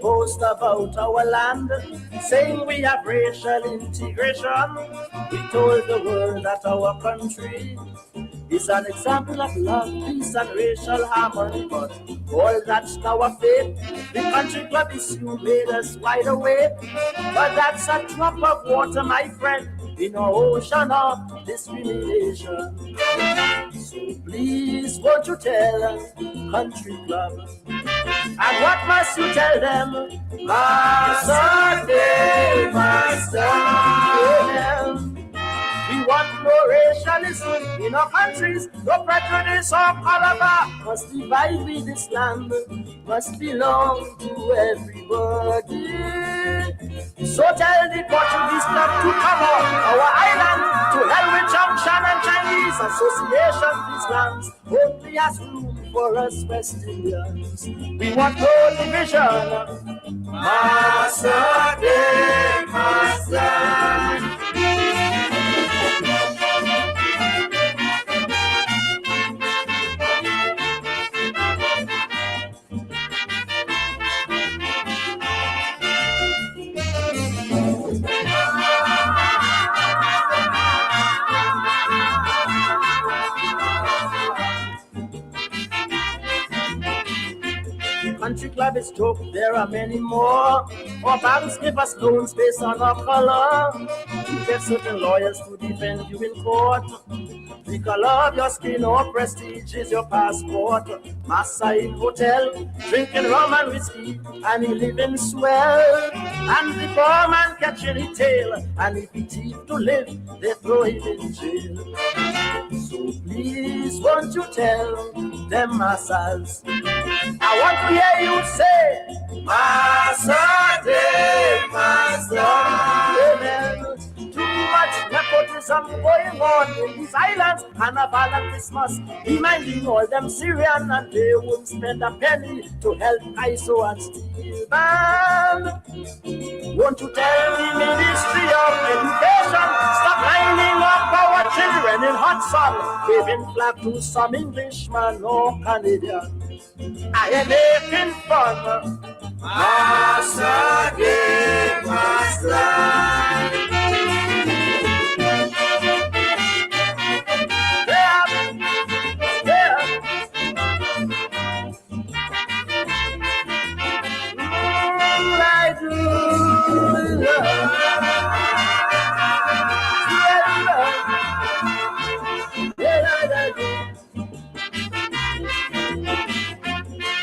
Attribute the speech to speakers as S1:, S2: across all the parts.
S1: boast about our land, saying we have racial integration. We told the world that our country is an example of love, peace, and racial harmony. But all that's now a fate. The country club issue made us wide awake. But that's a drop of water, my friend, in an ocean of discrimination. So please, won't you tell country club? And what must you tell them? Massa, they must them. We want no racialism in our countries, no prejudice or color must divide with this land, must belong to everybody. So tell the Portuguese club to cover our island, to hell with Junction and Chinese Association. These lands only has room for us West Indians. We want no division. Massa, they massa. Country club is joke, there are many more. Our banks give us loans based on our color. You get certain lawyers to defend you in court. The color of your skin or prestige is your passport. Massa in hotel, drinking rum and whiskey, and he living swell. And the poor man catching his tail, and if he thief to live, they throw him in jail. So please, won't you tell them Massas? I want to hear you say, Massa, de Massa. Amen. Too much nepotism going on in these islands, and a violent Christmas, reminding all them Syrian, and they won't spend a penny to help ISO and Steel Band. Won't you tell the Ministry of Education, stop lining up our children in hot sun, waving flag to some Englishman or Canadian? I am making fun. Massa, de Massa.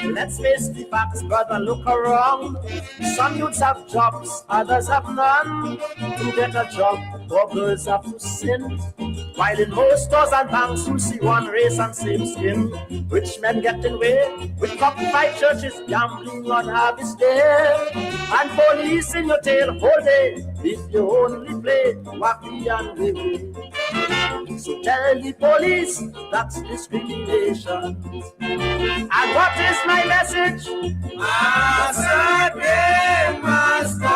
S1: Let's face the facts, brother, look around. Some youths have jobs, others have none. To get a job, poor girls have to sin. While in most stores and banks, you see one race and same skin. Rich men getting away with cockfight churches, gambling on Harvest Day. And police in your tail whole day, if you only play wacky and wavy. So tell the police that's discrimination. And what is my message? Massa, de Massa.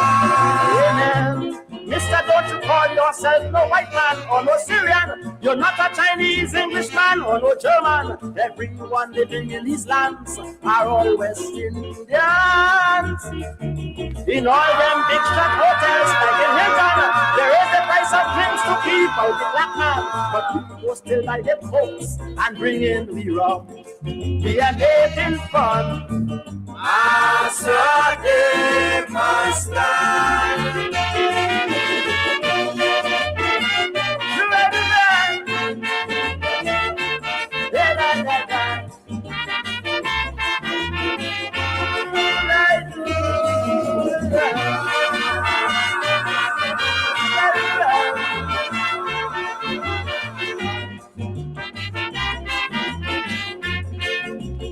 S1: Amen. Mister, don't you call yourself no white man or no Syrian. You're not a Chinese, Englishman or no German. Everyone living in these lands are all West Indians. In all them big shot hotels like in Hilton, there is the price of drinks to keep out the black man. But people still buy them folks and bring in the rum. We are making fun. Massa, de Massa.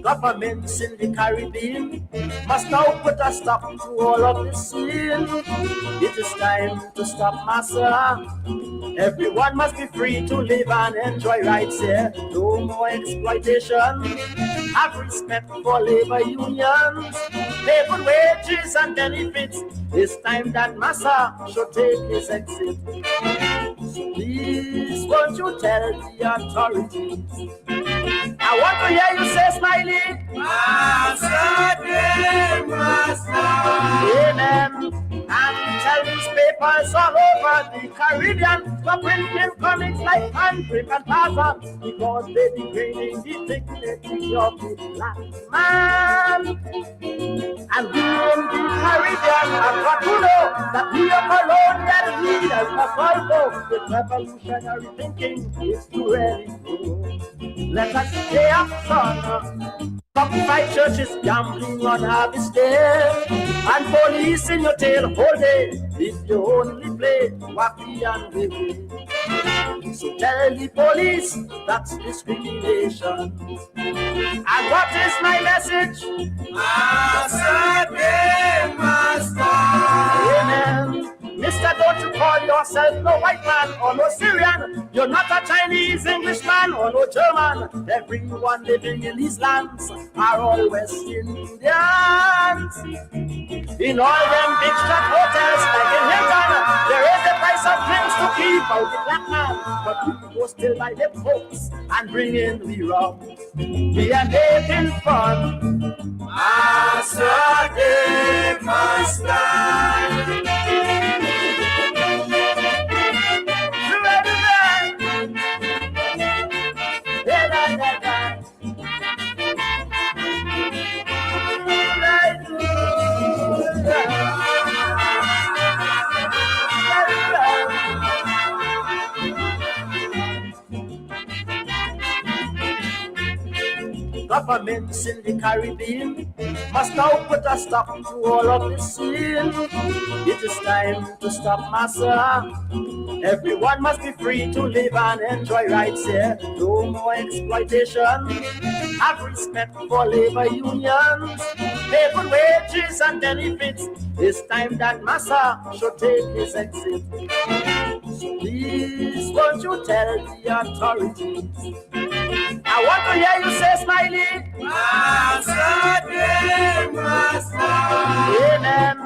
S1: Governments in the Caribbean must now put a stop to all of this sin. It is time to stop Massa. Everyone must be free to live and enjoy rights here. No more exploitation. Have respect for labor unions. Pay good wages and benefits. It's time that Massa should take his exit. Please, won't you tell the authorities? I want to hear you say, Smiley. Massa. Amen. And tell newspapers all over the Caribbean stop printing comics like Handbrake and Tarzan because they degrading the dignity of the black man. And we in the Caribbean have got to know that we are colonial leaders must also with revolutionary thinking is to really grow. Let us stay up, son. Fight churches gambling on harvest day, and police in your tail whole day if you only play wacky and baby. So tell the police that's discrimination. And what is my message? Massa, amen. Mister, don't you call yourself no white man or no Syrian. You're not a Chinese, Englishman or no German. Everyone living in these lands are all West Indians. In all them big shop hotels like in Hilton, there is the price of drinks to keep out the black man. But we go still by the folks and bring in the rum. We are making fun. Massa, Massa. Governments in the Caribbean must now put a stop to all of this sin. It is time to stop Massa. Everyone must be free to live and enjoy rights here. No more exploitation. Have respect for labor unions. Pay good wages and benefits. It's time that Massa should take his exit. So please, won't you tell the authorities? I want to hear you say, Smiley. Massa. Amen.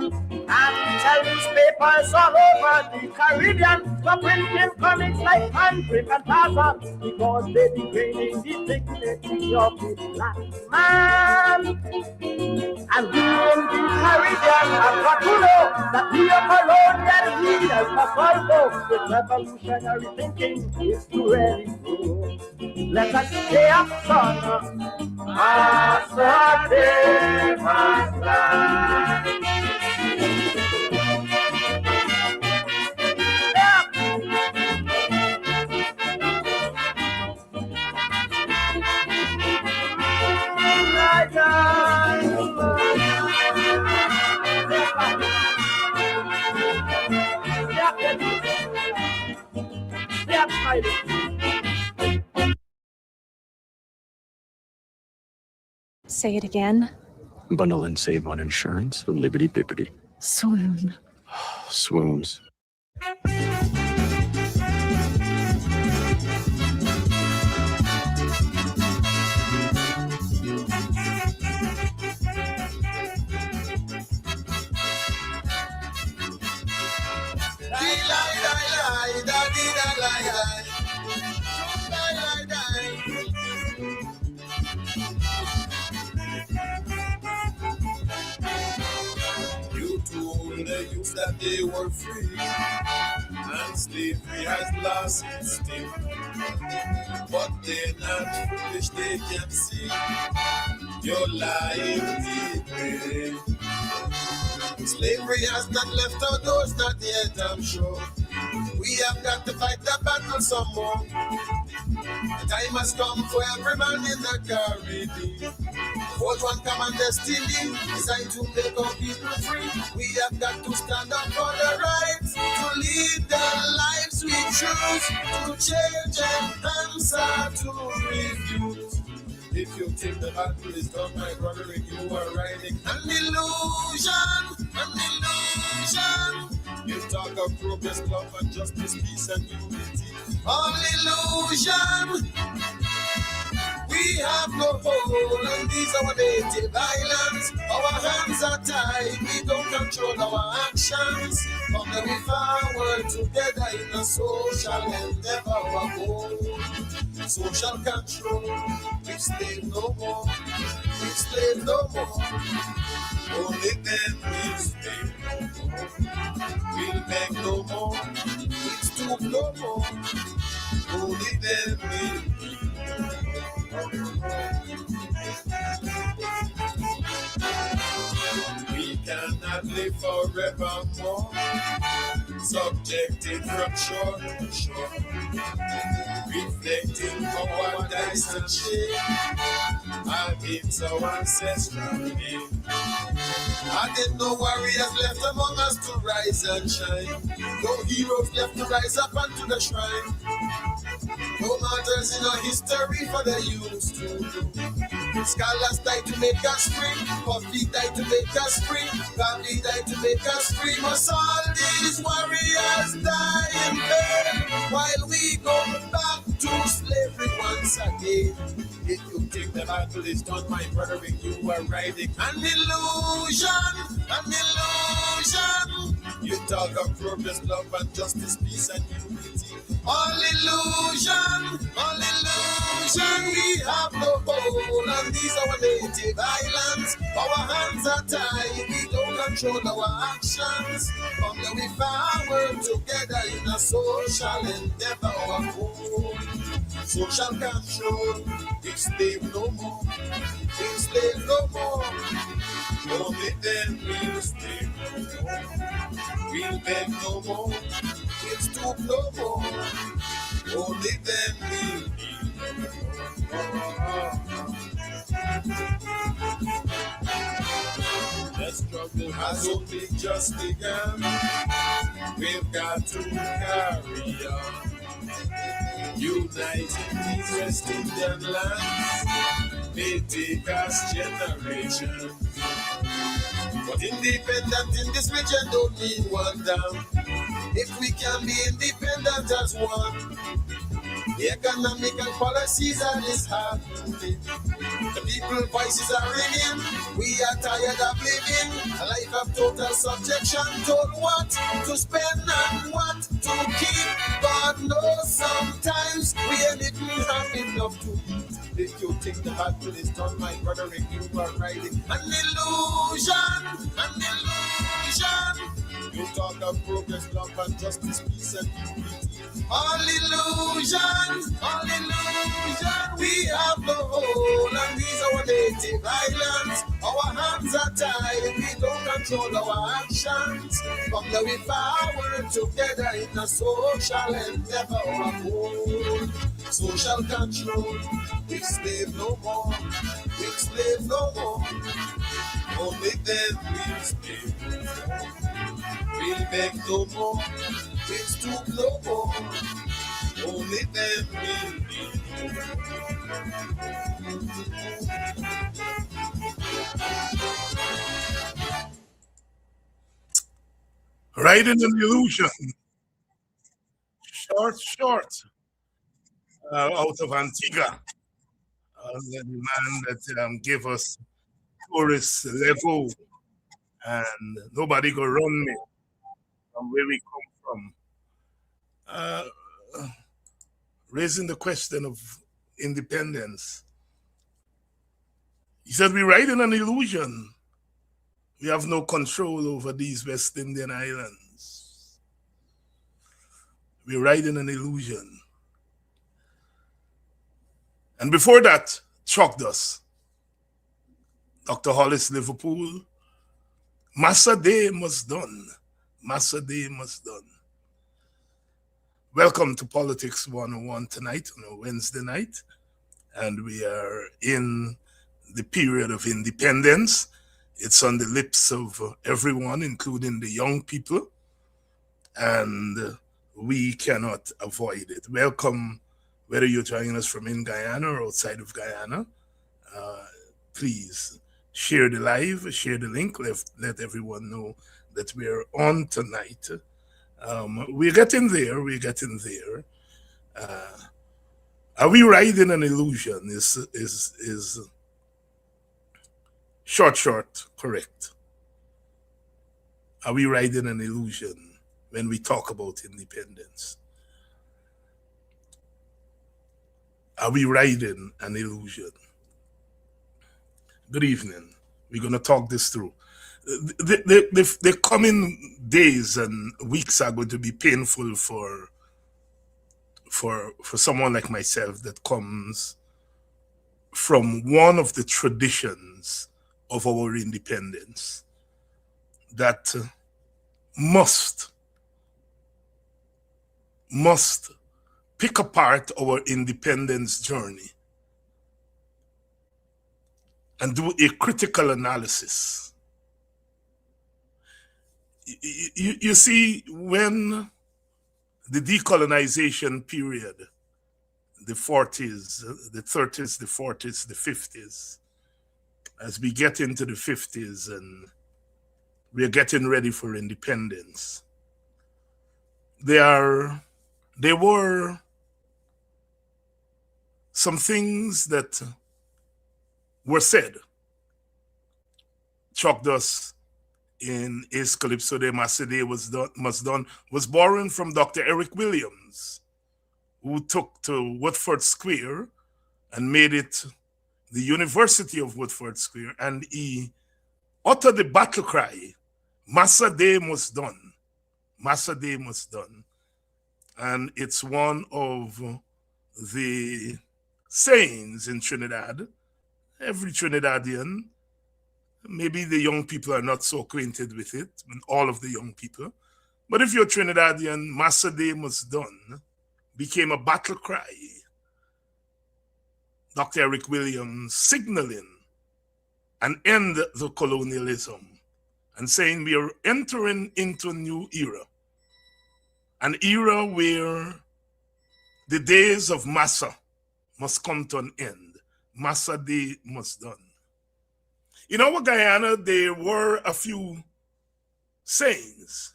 S1: And tell newspapers all over the Caribbean stop printing comics like Handbrake and Tarzan because they degrading the dignity of the black man. And we in the Caribbean have got to know that we are colonial leaders must also with revolutionary thinking is to really grow. Let us stay up, son. Massa, Massa.
S2: Say it again.
S3: Bundle and save on insurance. Libbity bibbity.
S2: Swoon.
S3: Swoons.
S4: They used that they were free, and slavery has lost its sting. But they're not foolish, they can see you're lying deep. Slavery has not left our doors, not yet, I'm sure. We have got to fight the battle some more. The time has come for every man in the Caribbean. Hold one common destiny, decide to make our people free. We have got to stand up for the rights, to lead the lives we choose, to change and answer to refuse. If you think the battle is done, my brother, and you are riding an illusion, an illusion. You talk of progress, love, and justice, peace, and unity. All illusion. We we have no hold on these our native islands. Our hands are tied, we don't control our actions. From the we forward together in a social endeavor, our goal. Social control, we slave no more, we slave no more. Only then we slave no more. We'll beg no more, we'll stoop no more. Only then we cannot live forevermore, subjected from shore to shore, reflecting cowardice and shame against our ancestral name. I did no warriors left among us to rise and shine, no heroes left to rise up unto the shrine, no martyrs in our history for the used to do. Scholars died to make us free, Puffy died to make us free, Gandhi died to make us free. Must all these warriors die in vain while we go back to slavery once again? If you think the battle is done, my brother, you are riding an illusion, an illusion. You talk of progress, love and justice, peace and unity. All illusion, all illusion. We have no hold on these our native islands. Our hands are tied, we don't control our actions. From the we forward together in a social endeavor, our goal. Social control, we slave no more, we slave no more. Only then we'll slave no more, we'll beg no more, we'll stoop no more. Only then we'll need no more. The struggle has only just begun. We've got to carry on. Uniting these West Indian lands may take us generations. But independent in this region don't mean one down. If we can be independent as one, the economical policies are disheartening. The people voices are ringing. We are tired of living a life of total subjection. Told what to spend and what to keep. God knows sometimes we ain't even have enough to eat. If you think the battle is done, my brother, if you are riding an illusion, an illusion. You talk of progress, love and justice, peace and unity. All illusion, all illusion. We have no hold on these our native islands. Our hands are tied, we don't control our actions. From the we forward together in a social endeavor, our goal. Social control, we slave no more, we slave no more. Only then we slave no more. We'll beg no more, we'll stoop no more. Only then we'll need
S5: Riding an illusion, short, out of Antigua. The man that gave us tourist level, and nobody go run me from where we come from. Raising the question of independence. He said, we ride in an illusion. We have no control over these West Indian islands. We ride in an illusion. And before that, shocked us. Dr. Hollis, Liverpool, Massa Day must done. Massa Day must done. Welcome to Politics 101 tonight on a Wednesday night. And we are in the period of independence. It's on the lips of everyone, including the young people. And we cannot avoid it. Welcome, whether you're joining us from in Guyana or outside of Guyana. Please share the live, share the link, let everyone know that we're on tonight. We're getting there. Are we riding an illusion? Is short, correct. Are we riding an illusion when we talk about independence? Are we riding an illusion? Good evening. We're going to talk this through. The coming days and weeks are going to be painful for someone like myself that comes from one of the traditions of our independence that must pick apart our independence journey and do a critical analysis. You see, when the decolonization period, the 40s, the 30s, the 40s, the 50s, as we get into the 50s and we're getting ready for independence, there were some things that were said. Chuck Duss in his Calypso de Massa was borrowing from Dr. Eric Williams, who took to Woodford Square and made it the University of Woodford Square, and he uttered the battle cry, Massa Day must done. Massa Day must done. And it's one of the sayings in Trinidad. Every Trinidadian, maybe the young people are not so acquainted with it, all of the young people, but if you're Trinidadian, Massa Day must done became a battle cry. Dr. Eric Williams signaling an end to colonialism and saying we are entering into a new era, an era where the days of Massa must come to an end. Massa Day must done. In our Guyana, there were a few sayings.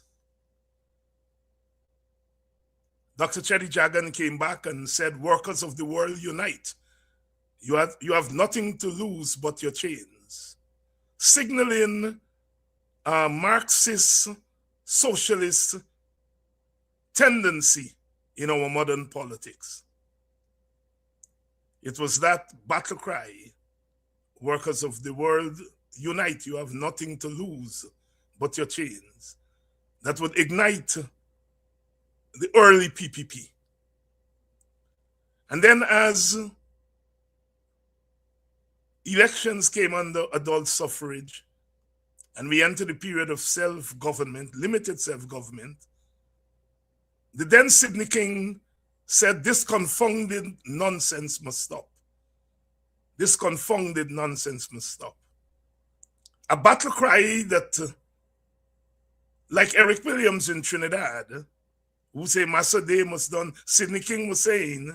S5: Dr. Chetty Jagan came back and said, workers of the world unite. You have nothing to lose but your chains. Signaling a Marxist, socialist tendency in our modern politics. It was that battle cry, workers of the world unite, you have nothing to lose but your chains, that would ignite the early PPP. And then as elections came under adult suffrage, and we entered a period of self-government, limited self-government, the then Sydney King said, this confounded nonsense must stop. This confounded nonsense must stop. A battle cry that, like Eric Williams in Trinidad, who say Massa Day must done, Sydney King was saying,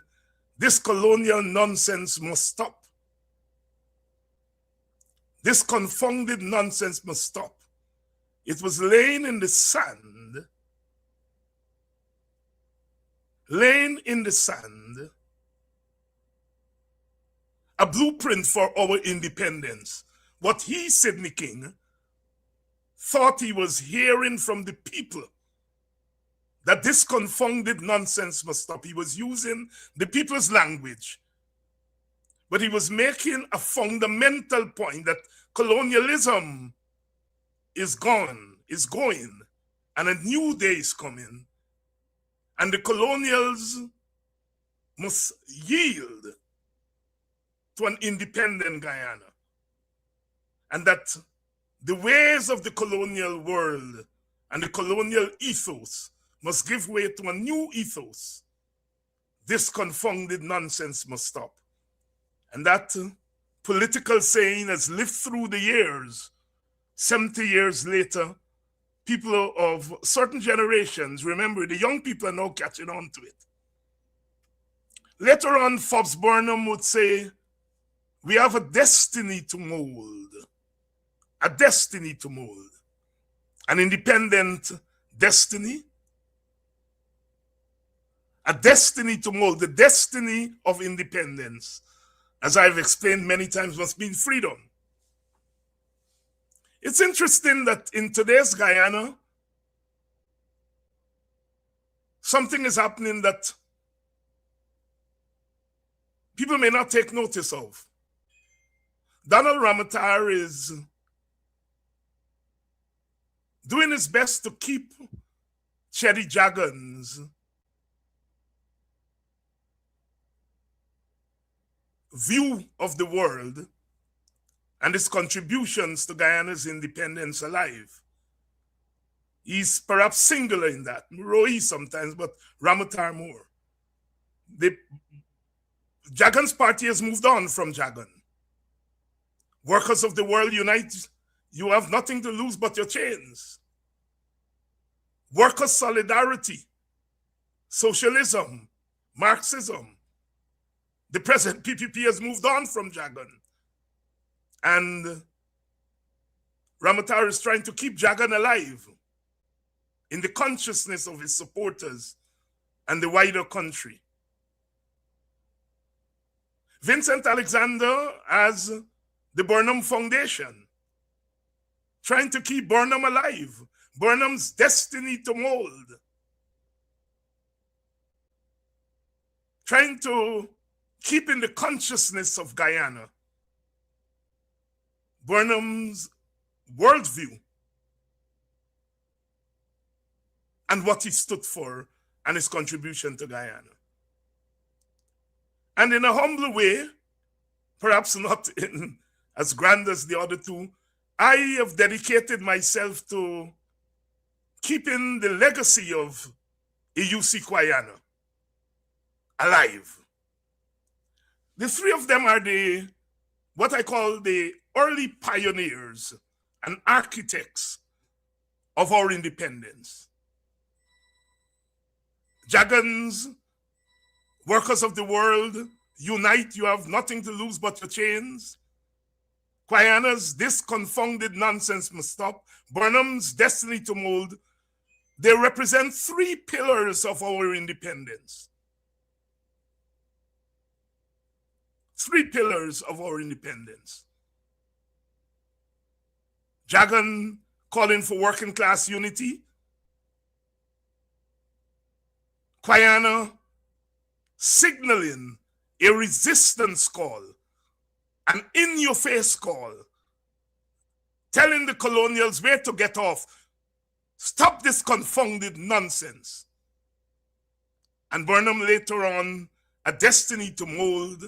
S5: this colonial nonsense must stop. This confounded nonsense must stop. It was laying in the sand, a blueprint for our independence. What he, Sydney King, thought he was hearing from the people, that this confounded nonsense must stop. He was using the people's language, but he was making a fundamental point that colonialism is gone, is going, and a new day is coming. And the colonials must yield to an independent Guyana. And that the ways of the colonial world and the colonial ethos must give way to a new ethos. This confounded nonsense must stop. And that political saying has lived through the years. 70 years later, people of certain generations, remember, the young people are now catching on to it. Later on, Forbes Burnham would say, we have a destiny to mold, an independent destiny, a destiny to mold. The destiny of independence, as I've explained many times, must mean freedom. It's interesting that in today's Guyana, something is happening that people may not take notice of. Donald Ramotar is doing his best to keep Cheddi Jagan's view of the world and his contributions to Guyana's independence alive. He's perhaps singular in that. Roy sometimes, but Ramotar more. Jagan's party has moved on from Jagan. Workers of the world unite. You have nothing to lose but your chains. Workers' solidarity, socialism, Marxism. The present PPP has moved on from Jagan. And Ramotar is trying to keep Jagan alive in the consciousness of his supporters and the wider country. Vincent Alexander has the Burnham Foundation, trying to keep Burnham alive, Burnham's destiny to mold, trying to keep in the consciousness of Guyana Burnham's worldview and what he stood for and his contribution to Guyana. And in a humble way, perhaps not in as grand as the other two, I have dedicated myself to keeping the legacy of Iyusi Kwayana alive. The three of them are what I call the early pioneers and architects of our independence. Jagan's workers of the world, unite, you have nothing to lose but your chains. Kwayana's this confounded nonsense must stop. Burnham's destiny to mold. They represent three pillars of our independence. Three pillars of our independence. Jagan calling for working class unity. Kwayana signaling a resistance call, an in-your-face call, telling the colonials where to get off. Stop this confounded nonsense. And Burnham later on, a destiny to mold,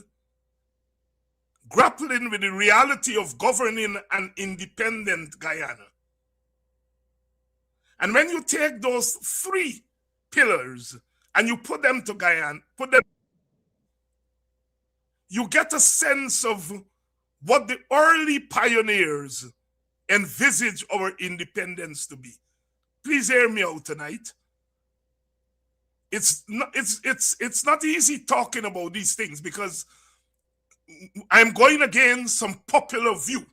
S5: grappling with the reality of governing an independent Guyana. And when you take those three pillars and you put them to Guyana, you get a sense of what the early pioneers envisage our independence to be. Please hear me out tonight. It's not easy talking about these things because I'm going against some popular view.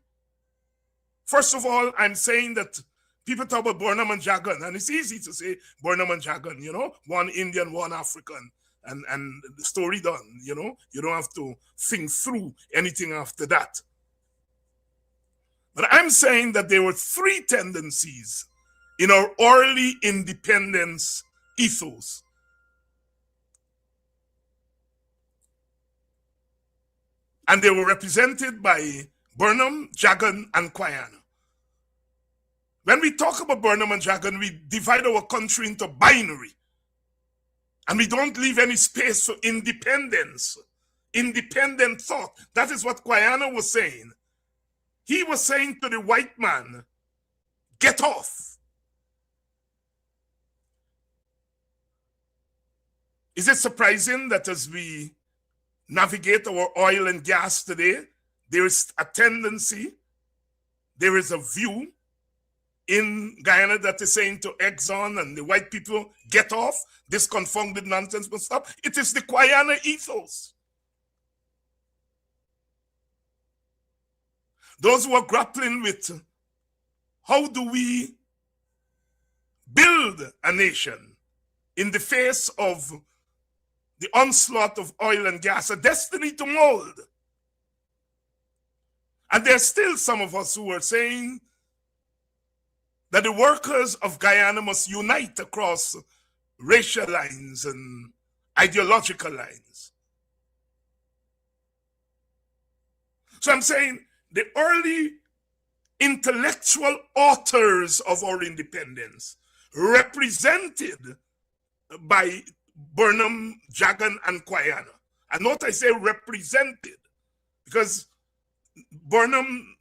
S5: First of all, I'm saying that people talk about Burnham and Jagan, and it's easy to say Burnham and Jagan, you know, one Indian, one African, and the story done, you know. You don't have to think through anything after that. But I'm saying that there were three tendencies in our early independence ethos. And they were represented by Burnham, Jagan, and Kwayana. When we talk about Burnham and Jagan, we divide our country into binary. And we don't leave any space for independence, independent thought. That is what Kwayana was saying. He was saying to the white man, get off. Is it surprising that as we navigate our oil and gas today, there is a tendency, there is a view in Guyana that is saying to Exxon and the white people, get off, this confounded nonsense must stop. It is the Kwayana ethos. Those who are grappling with how do we build a nation in the face of the onslaught of oil and gas, a destiny to mold. And there's still some of us who are saying that the workers of Guyana must unite across racial lines and ideological lines. So I'm saying the early intellectual authors of our independence, represented by Burnham, Jagan, and Quayana. And note I say represented, because Burnham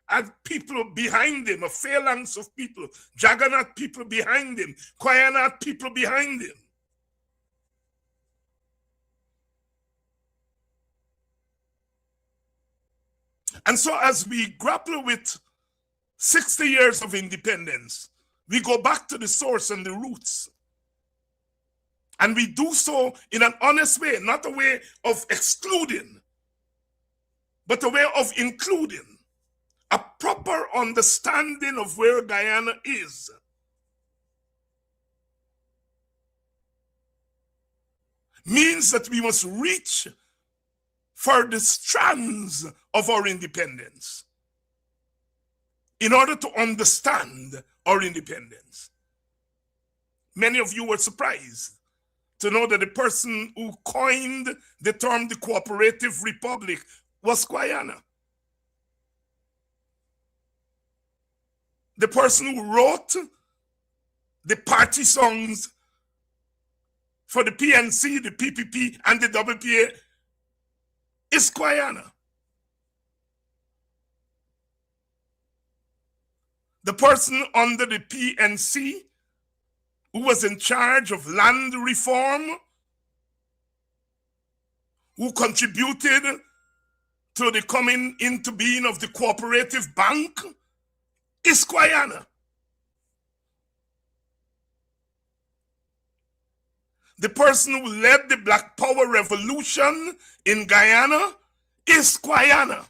S5: had people behind him, a phalanx of people. Jagan had people behind him. Quayana had people behind him. And so as we grapple with 60 years of independence, we go back to the source and the roots. And we do so in an honest way, not a way of excluding, but a way of including. A proper understanding of where Guyana is. Means that we must reach for the strands of our independence in order to understand our independence. Many of you were surprised to know that the person who coined the term the Cooperative Republic was Quayana. The person who wrote the party songs for the PNC, the PPP, and the WPA is Quayana. The person under the PNC who was in charge of land reform, who contributed to the coming into being of the Cooperative Bank, is Quayana. The person who led the Black Power Revolution in Guyana is Quayana.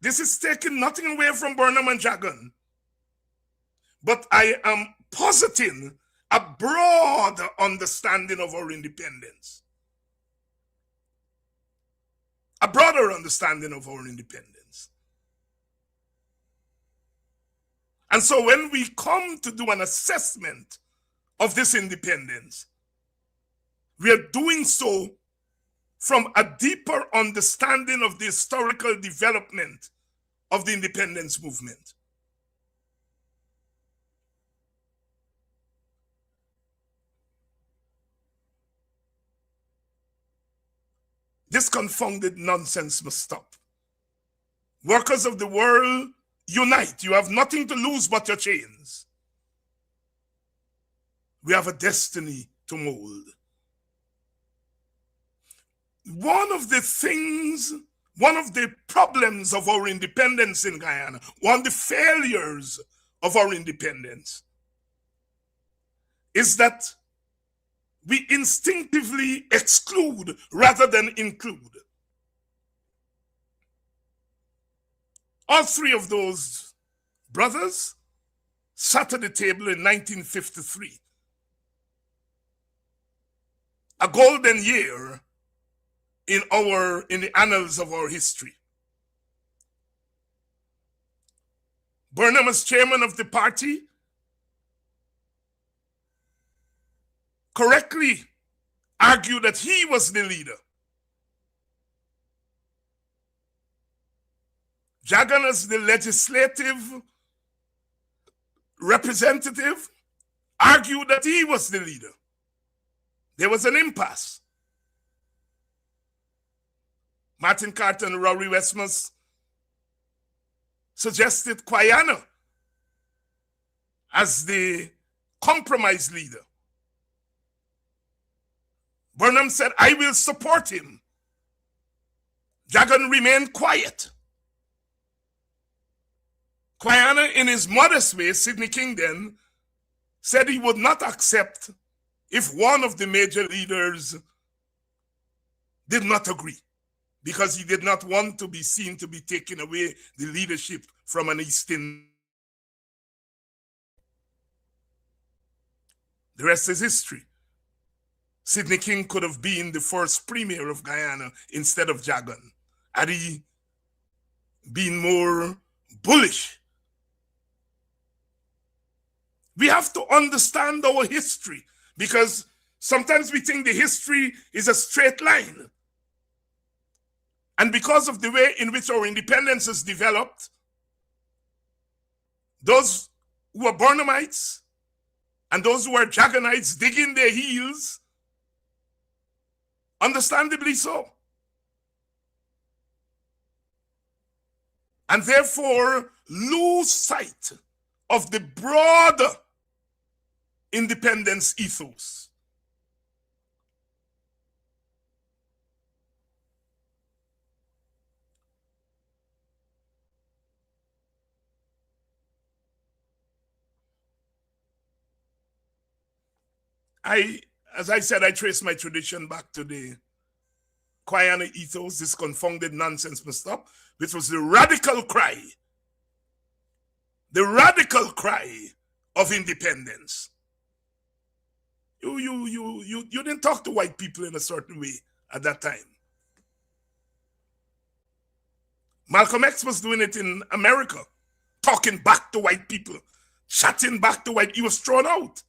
S5: This is taking nothing away from Burnham and Jagan, but I am positing a broad understanding of our independence. A broader understanding of our independence. And so when we come to do an assessment of this independence, we are doing so from a deeper understanding of the historical development of the independence movement. This confounded nonsense must stop. Workers of the world, unite. You have nothing to lose but your chains. We have a destiny to mold. One of the problems of our independence in Guyana, one of the failures of our independence, is that we instinctively exclude rather than include. All three of those brothers sat at the table in 1953. A golden year in the annals of our history. Burnham, as chairman of the party, correctly argued that he was the leader. Jagan, as the legislative representative, argued that he was the leader. There was an impasse. Martin Carter and Rory Westmus suggested Quayana as the compromise leader. Burnham said, I will support him. Jagan remained quiet. Quayana, in his modest way, Sidney Kingdon, said he would not accept if one of the major leaders did not agree, because he did not want to be seen to be taking away the leadership from an East Indian. The rest is history. Sidney King could have been the first premier of Guyana instead of Jagan, had he been more bullish. We have to understand our history, because sometimes we think the history is a straight line. And because of the way in which our independence is developed, those who are Burnhamites and those who are Jaganites dig in their heels, understandably so. And therefore lose sight of the broader independence ethos. As I said, I trace my tradition back to the Guyana ethos, this confounded nonsense must stop, which was the radical cry of independence. You didn't talk to white people in a certain way at that time. Malcolm X was doing it in America, talking back to white people, chatting back to white. He was thrown out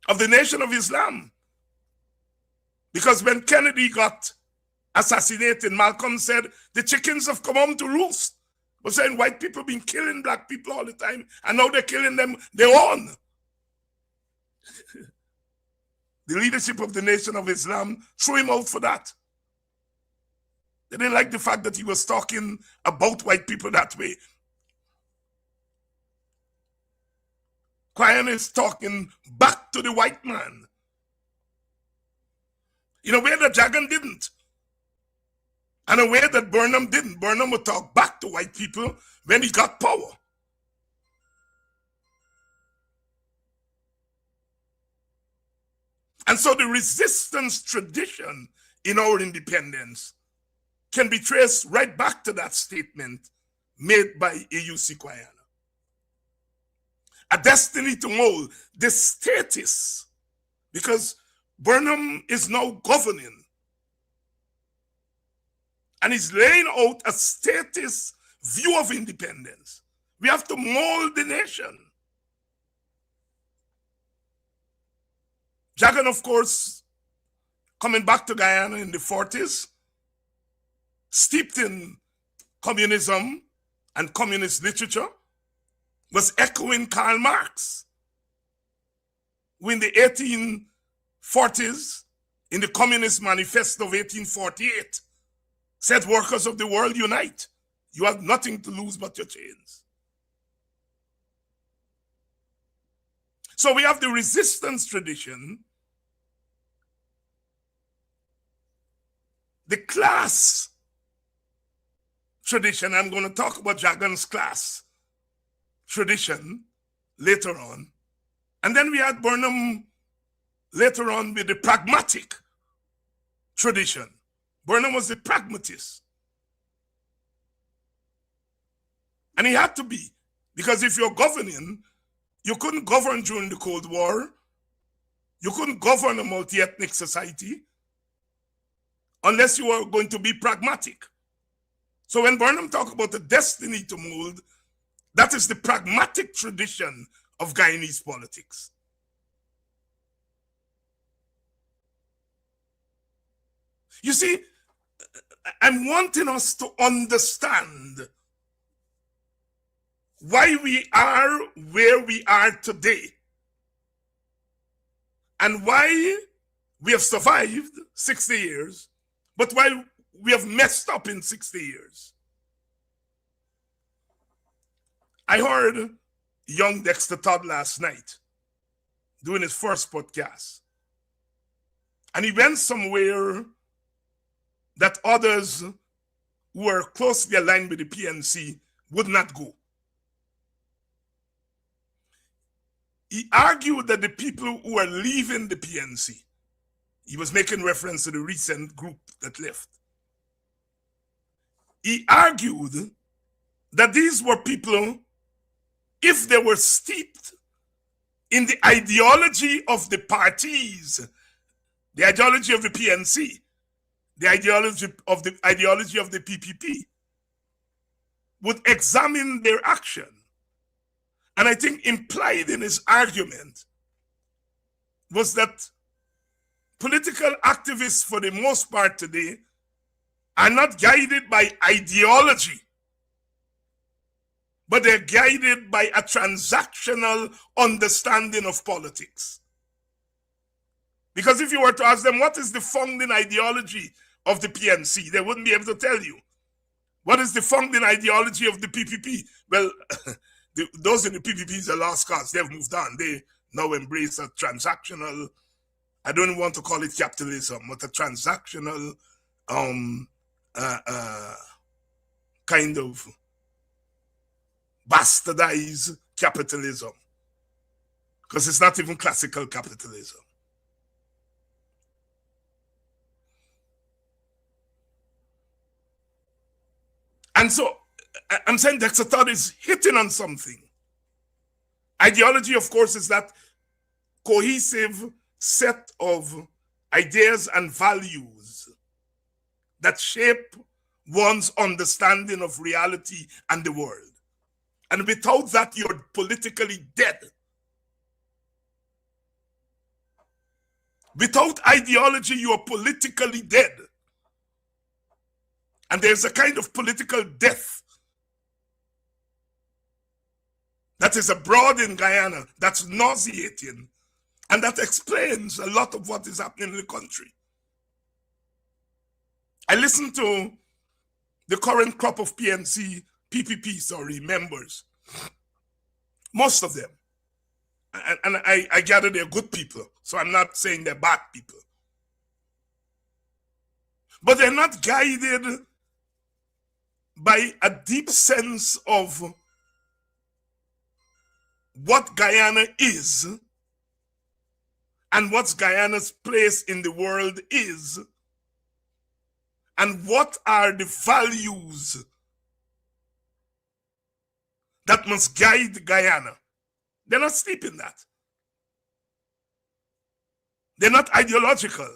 S5: of the Nation of Islam. Because when Kennedy got assassinated, Malcolm said, the chickens have come home to roost. But saying white people been killing black people all the time, and now they're killing them their own. The leadership of the Nation of Islam threw him out for that. They didn't like the fact that he was talking about white people that way. Guyana is talking back to the white man in a way that Jagan didn't, and a way that Burnham didn't. Burnham would talk back to white people when he got power. And so the resistance tradition in our independence can be traced right back to that statement made by AUC Guyana. A destiny to mold the status, because Burnham is now governing and is laying out a status view of independence. We have to mold the nation. Jagan, of course, coming back to Guyana in the 40s, steeped in communism and communist literature, was echoing Karl Marx, who in the 1840s, in the Communist Manifesto of 1848, said, workers of the world, unite. You have nothing to lose but your chains. So we have the resistance tradition, the class tradition. I'm going to talk about Jagan's class tradition later on. And then we had Burnham later on with the pragmatic tradition. Burnham was the pragmatist. And he had to be, because if you're governing, you couldn't govern during the Cold War. You couldn't govern a multi-ethnic society unless you were going to be pragmatic. So when Burnham talks about the destiny to mold, that is the pragmatic tradition of Guyanese politics. You see, I'm wanting us to understand why we are where we are today and why we have survived 60 years, but why we have messed up in 60 years. I heard young Dexter Todd last night doing his first podcast, and he went somewhere that others who were closely aligned with the PNC would not go. He argued that the people who are leaving the PNC, he was making reference to the recent group that left. He argued that these were people, if they were steeped in the ideology of the parties, the ideology of the PNC, the ideology of the PPP, would examine their action. And I think implied in his argument was that political activists, for the most part today, are not guided by ideology, but they're guided by a transactional understanding of politics. Because if you were to ask them, what is the founding ideology of the PNC, they wouldn't be able to tell you. What is the founding ideology of the PPP? Well, those in the PPP is a lost cause. They've moved on. They now embrace a transactional, I don't want to call it capitalism, but a transactional kind of bastardized capitalism. Because it's not even classical capitalism. And so I'm saying Dexter Todd is hitting on something. Ideology, of course, is that cohesive set of ideas and values that shape one's understanding of reality and the world. And without that, you're politically dead. Without ideology, you are politically dead. And there's a kind of political death that is abroad in Guyana that's nauseating, and that explains a lot of what is happening in the country. I listened to the current crop of PPP members, most of them, and I gather they're good people, so I'm not saying they're bad people. But they're not guided by a deep sense of what Guyana is and what Guyana's place in the world is, and what are the values that must guide Guyana. They're not steep in that. They're not ideological.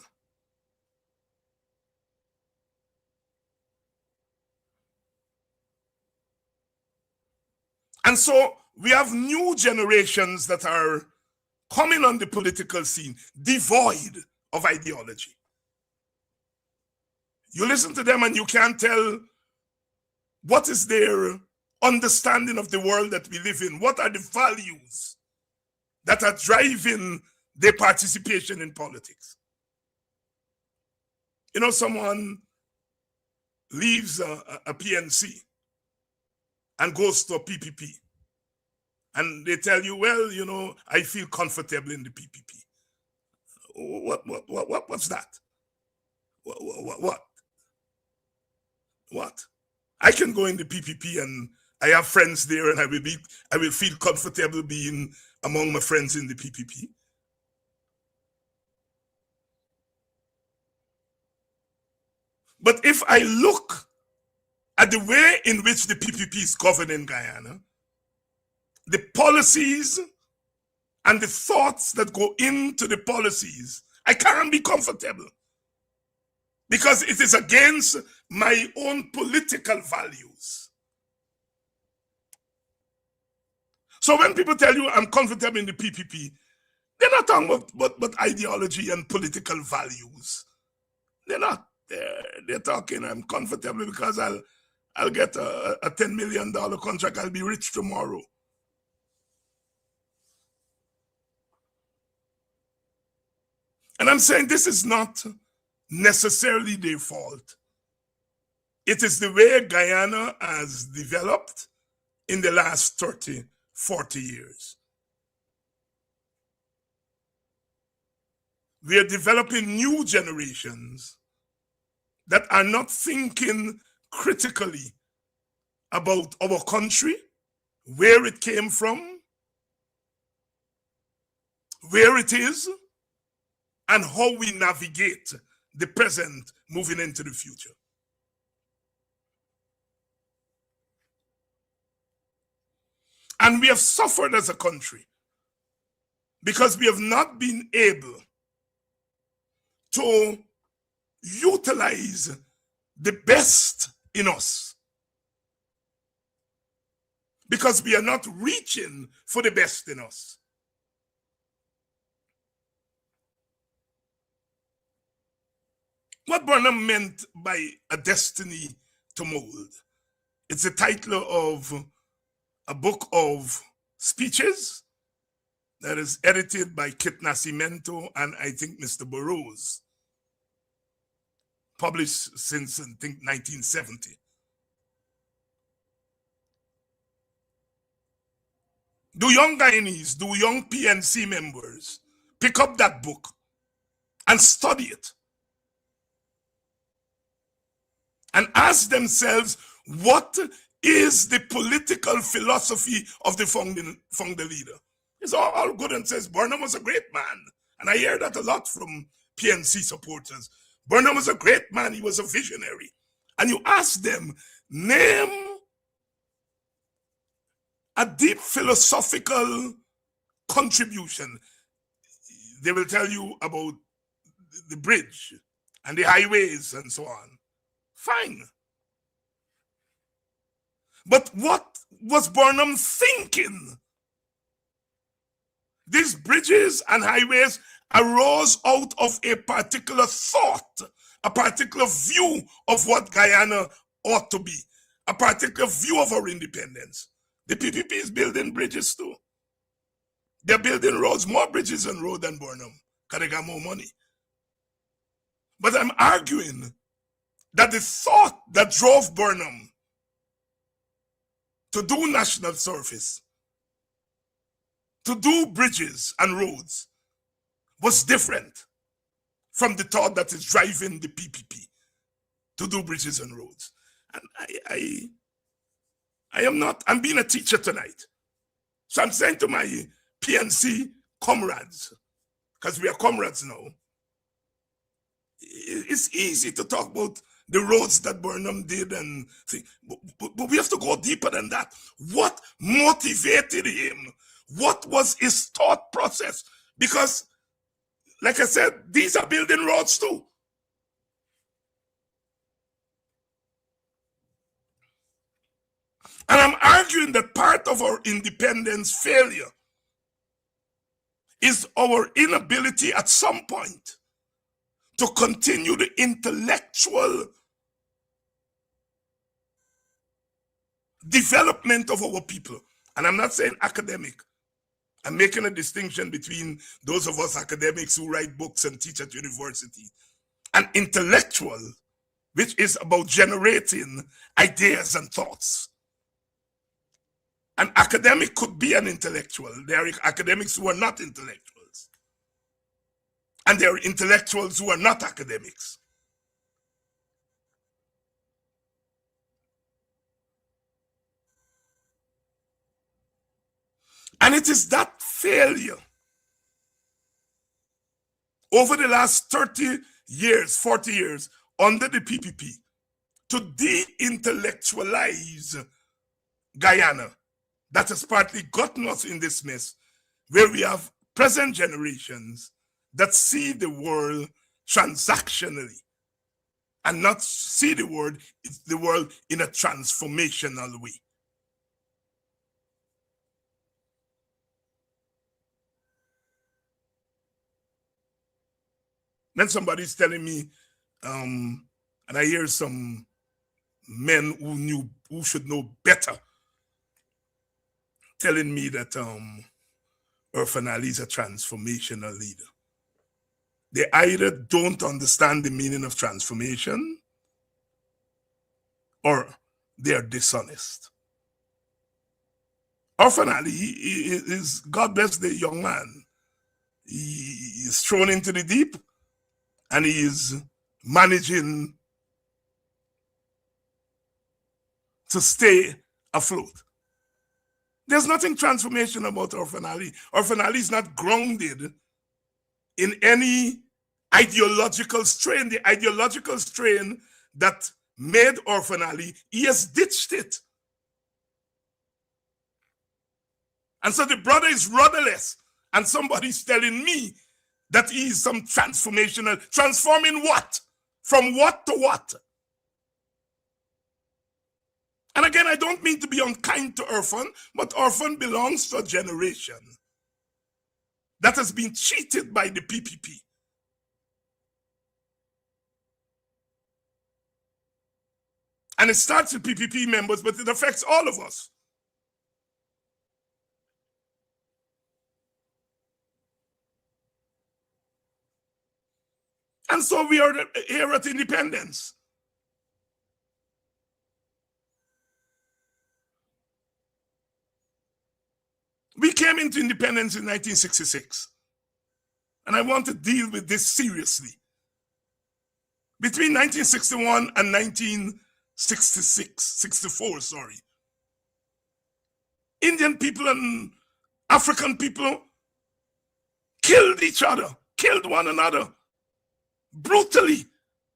S5: And so we have new generations that are coming on the political scene devoid of ideology. You listen to them and you can't tell what is their understanding of the world that we live in. What are the values that are driving their participation in politics? You know, someone leaves a PNC and goes to a PPP. And they tell you, well, you know, I feel comfortable in the PPP. What's that? What? I can go in the PPP and I have friends there, and I will feel comfortable being among my friends in the PPP. But if I look at the way in which the PPP is governed in Guyana, the policies and the thoughts that go into the policies, I can't be comfortable because it is against my own political values. So when people tell you I'm comfortable in the PPP, they're not talking about ideology and political values. They're not. They're talking I'm comfortable because I'll get a $10 million contract. I'll be rich tomorrow. And I'm saying this is not necessarily their fault. It is the way Guyana has developed in the last 30, 40 years. We are developing new generations that are not thinking critically about our country, where it came from, where it is, and how we navigate the present moving into the future. And we have suffered as a country because we have not been able to utilize the best in us, because we are not reaching for the best in us. What Burnham meant by a destiny to mold, it's the title of a book of speeches that is edited by Kit Nascimento and I think Mr. Burroughs, published since I think 1970. Do young Guyanese, do young PNC members pick up that book and study it and ask themselves, what is the political philosophy of the founder leader? It's all good and says Burnham was a great man. And I hear that a lot from PNC supporters. Burnham was a great man, he was a visionary. And you ask them, name a deep philosophical contribution. They will tell you about the bridge and the highways and so on. Fine. But what was Burnham thinking? These bridges and highways arose out of a particular thought, a particular view of what Guyana ought to be, a particular view of our independence. The PPP is building bridges too. They're building roads, more bridges and roads than Burnham, because they got more money. But I'm arguing that the thought that drove Burnham to do national service, to do bridges and roads, was different from the thought that is driving the PPP to do bridges and roads. And I'm being a teacher tonight. So I'm saying to my PNC comrades, because we are comrades now, it's easy to talk about the roads that Burnham did and things, but we have to go deeper than that. What motivated him? What was his thought process? Because, like I said, these are building roads too. And I'm arguing that part of our independence failure is our inability at some point to continue the intellectual development of our people. And I'm not saying academic. I'm making a distinction between those of us academics who write books and teach at university and intellectual, which is about generating ideas and thoughts. An academic could be an intellectual. There are academics who are not intellectuals. And there are intellectuals who are not academics. And it is that failure over the last 30 years, 40 years, under the PPP, to de-intellectualize Guyana that has partly gotten us in this mess, where we have present generations that see the world transactionally and not see the world in a transformational way. Then somebody's telling me, and I hear some men who should know better, telling me that Irfan Ali is a transformational leader. They either don't understand the meaning of transformation or they are dishonest. Irfan Ali is, God bless the young man, he is thrown into the deep and he is managing to stay afloat. There's nothing transformational about Irfan Ali. Irfan Ali is not grounded in any ideological strain. The ideological strain that made Irfan Ali, he has ditched it. And so the brother is rudderless. And somebody's telling me that he is some transformational, transforming what? From what to what? And again, I don't mean to be unkind to Orphan, but Orphan belongs to a generation that has been cheated by the PPP. And it starts with PPP members, but it affects all of us. And so we are here at independence. We came into independence in 1966. And I want to deal with this seriously. Between 1961 and 64, Indian people and African people killed each other, killed one another, brutally,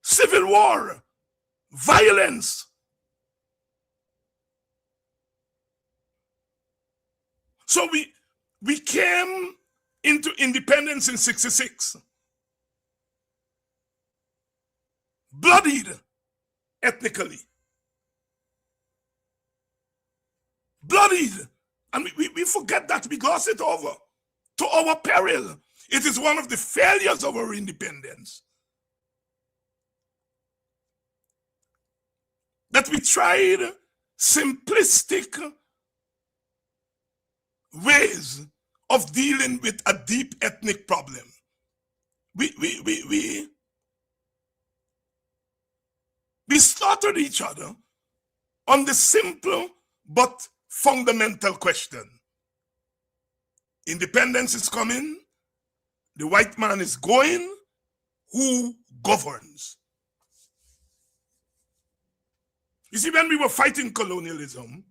S5: civil war, violence. So we came into independence in 66, bloodied ethnically, bloodied, and we forget that, we gloss it over to our peril. It is one of the failures of our independence that we tried simplistic ways of dealing with a deep ethnic problem. We slaughtered each other on the simple but fundamental question. Independence is coming, the white man is going, who governs? You see, when we were fighting colonialism,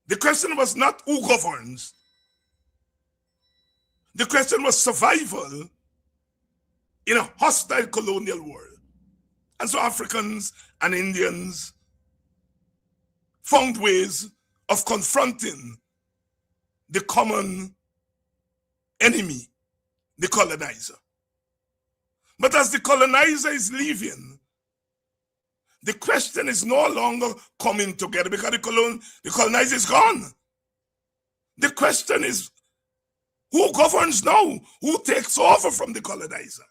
S5: the question was not who governs. The question was survival in a hostile colonial world. And so Africans and Indians found ways of confronting the common enemy, the colonizer. But as the colonizer is leaving, the question is no longer coming together because the colonizer is gone. The question is, who governs now? Who takes over from the colonizer?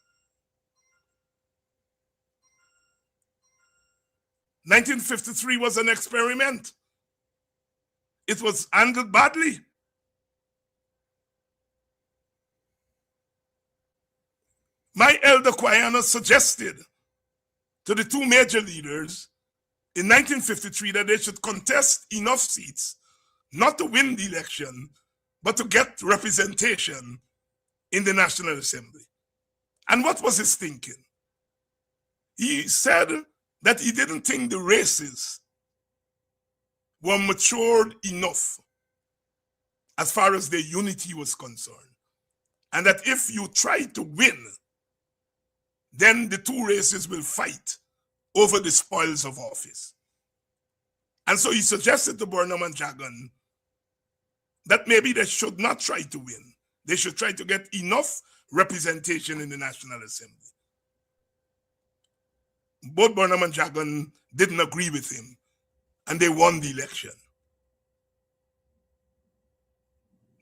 S5: 1953 was an experiment. It was handled badly. My elder Kwayana suggested to the two major leaders in 1953 that they should contest enough seats not to win the election, but to get representation in the National Assembly. And what was his thinking? He said that he didn't think the races were matured enough as far as their unity was concerned. And that if you try to win, then the two races will fight over the spoils of office. And so he suggested to Burnham and Jagan that maybe they should not try to win. They should try to get enough representation in the National Assembly. Both Burnham and Jagan didn't agree with him, and they won the election.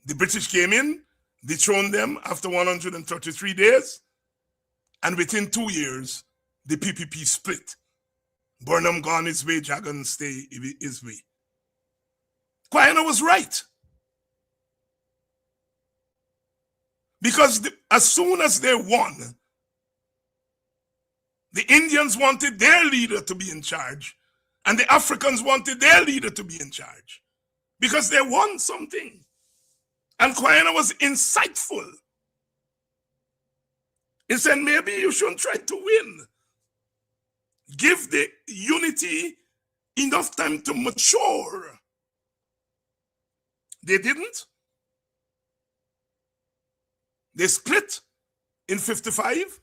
S5: The British came in, dethroned them after 133 days, and within 2 years, the PPP split. Burnham gone his way, Jagan stay his way. Kwayana was right. Because as soon as they won, the Indians wanted their leader to be in charge, and the Africans wanted their leader to be in charge, because they won something. And Kwayana was insightful. He said, maybe you shouldn't try to win. Give the unity enough time to mature. They didn't. They split in 55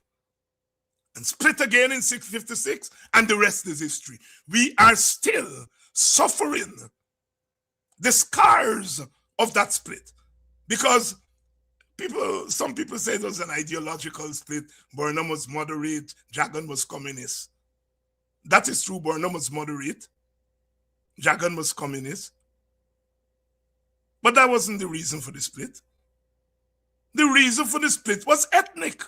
S5: and split again in 56, and the rest is history. We are still suffering the scars of that split. Because some people say it was an ideological split. Burnham was moderate, Jagan was communist. That is true. Burnham was moderate, Jagan was communist. But that wasn't the reason for the split. The reason for the split was ethnic.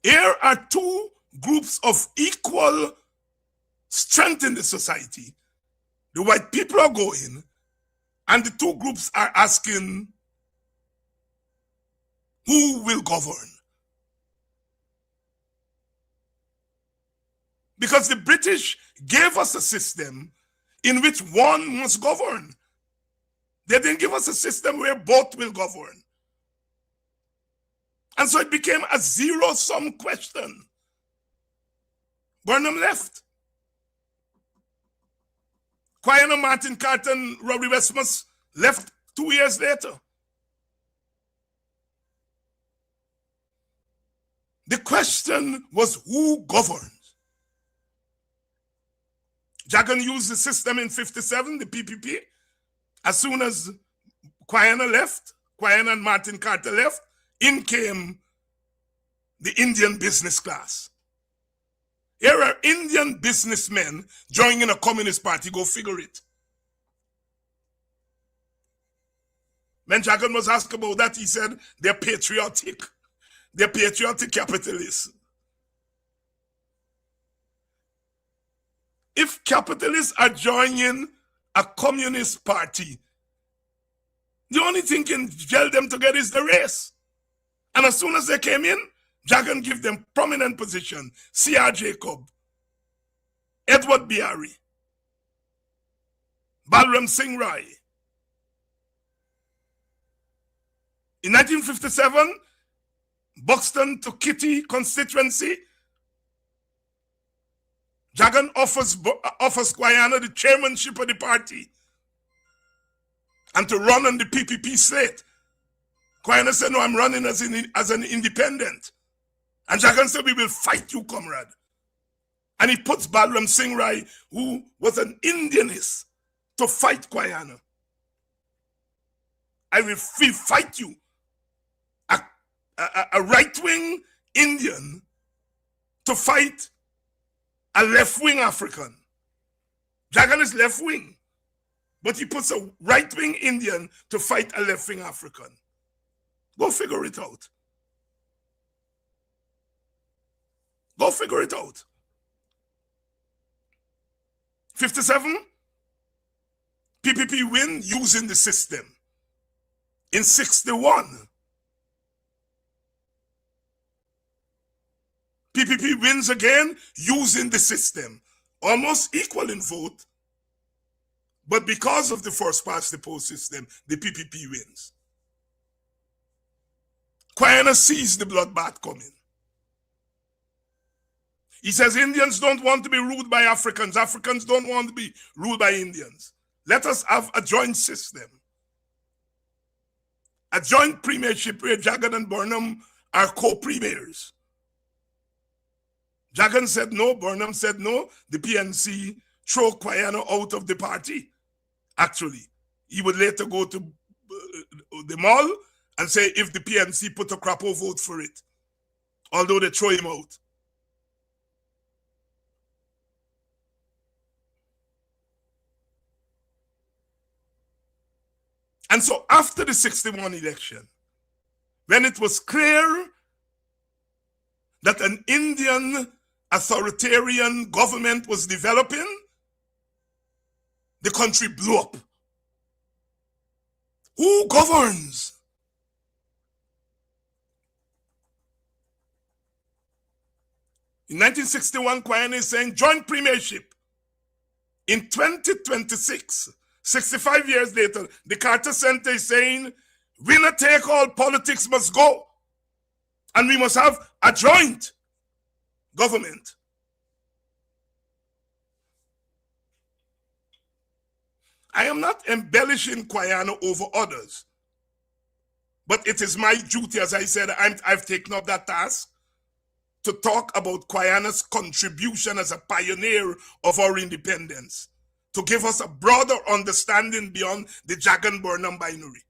S5: Here are two groups of equal strength in the society. The white people are going, and the two groups are asking, who will govern? Because the British gave us a system in which one must govern. They didn't give us a system where both will govern. And so it became a zero-sum question. Burnham left. Quayana, Martin Carter, and Robbie Westmus left 2 years later. The question was, who governs? Jagan used the system in 57, the PPP. As soon as Quayana left, Quayana and Martin Carter left, in came the Indian business class. Here are Indian businessmen joining a communist party. Go figure it. When Jagan was asked about that, he said, they're patriotic. They're patriotic capitalists. If capitalists are joining a communist party, the only thing can gel them together is the race. And as soon as they came in, Jagan give them prominent position. C.R. Jacob, Edward Biari, Balram Singh Rai. In 1957, Buxton to Kitty constituency, Jagan offers Quayana the chairmanship of the party and to run on the PPP slate. Quayana said, no, I'm running as an independent. And Jagan said, we will fight you, comrade. And he puts Balram Singh Rai, who was an Indianist, to fight Quayana. I will fight you. A right-wing Indian to fight a left-wing African. Jagan is left-wing, but he puts a right-wing Indian to fight a left-wing African. Go figure it out. Go figure it out. 57, PPP win using the system. In 61, PPP wins again using the system. Almost equal in vote, but because of the first past the post system, the PPP wins. Quayana sees the bloodbath coming. He says Indians don't want to be ruled by Africans. Africans don't want to be ruled by Indians. Let us have a joint system. A joint premiership where Jagan and Burnham are co-premiers. Jagan said no, Burnham said no. The PNC threw Quayana out of the party. Actually, he would later go to the mall and say if the PNC put a crapo vote for it, although they throw him out. And so after the 61 election, when it was clear that an Indian authoritarian government was developing, the country blew up. Who governs? In 1961, Quayana is saying joint premiership. In 2026, 65 years later, the Carter Center is saying winner take all politics must go. And we must have a joint government. I am not embellishing Quayana over others, but it is my duty, as I said, I've taken up that task to talk about Quayana's contribution as a pioneer of our independence, to give us a broader understanding beyond the Jagan-Burnham binary.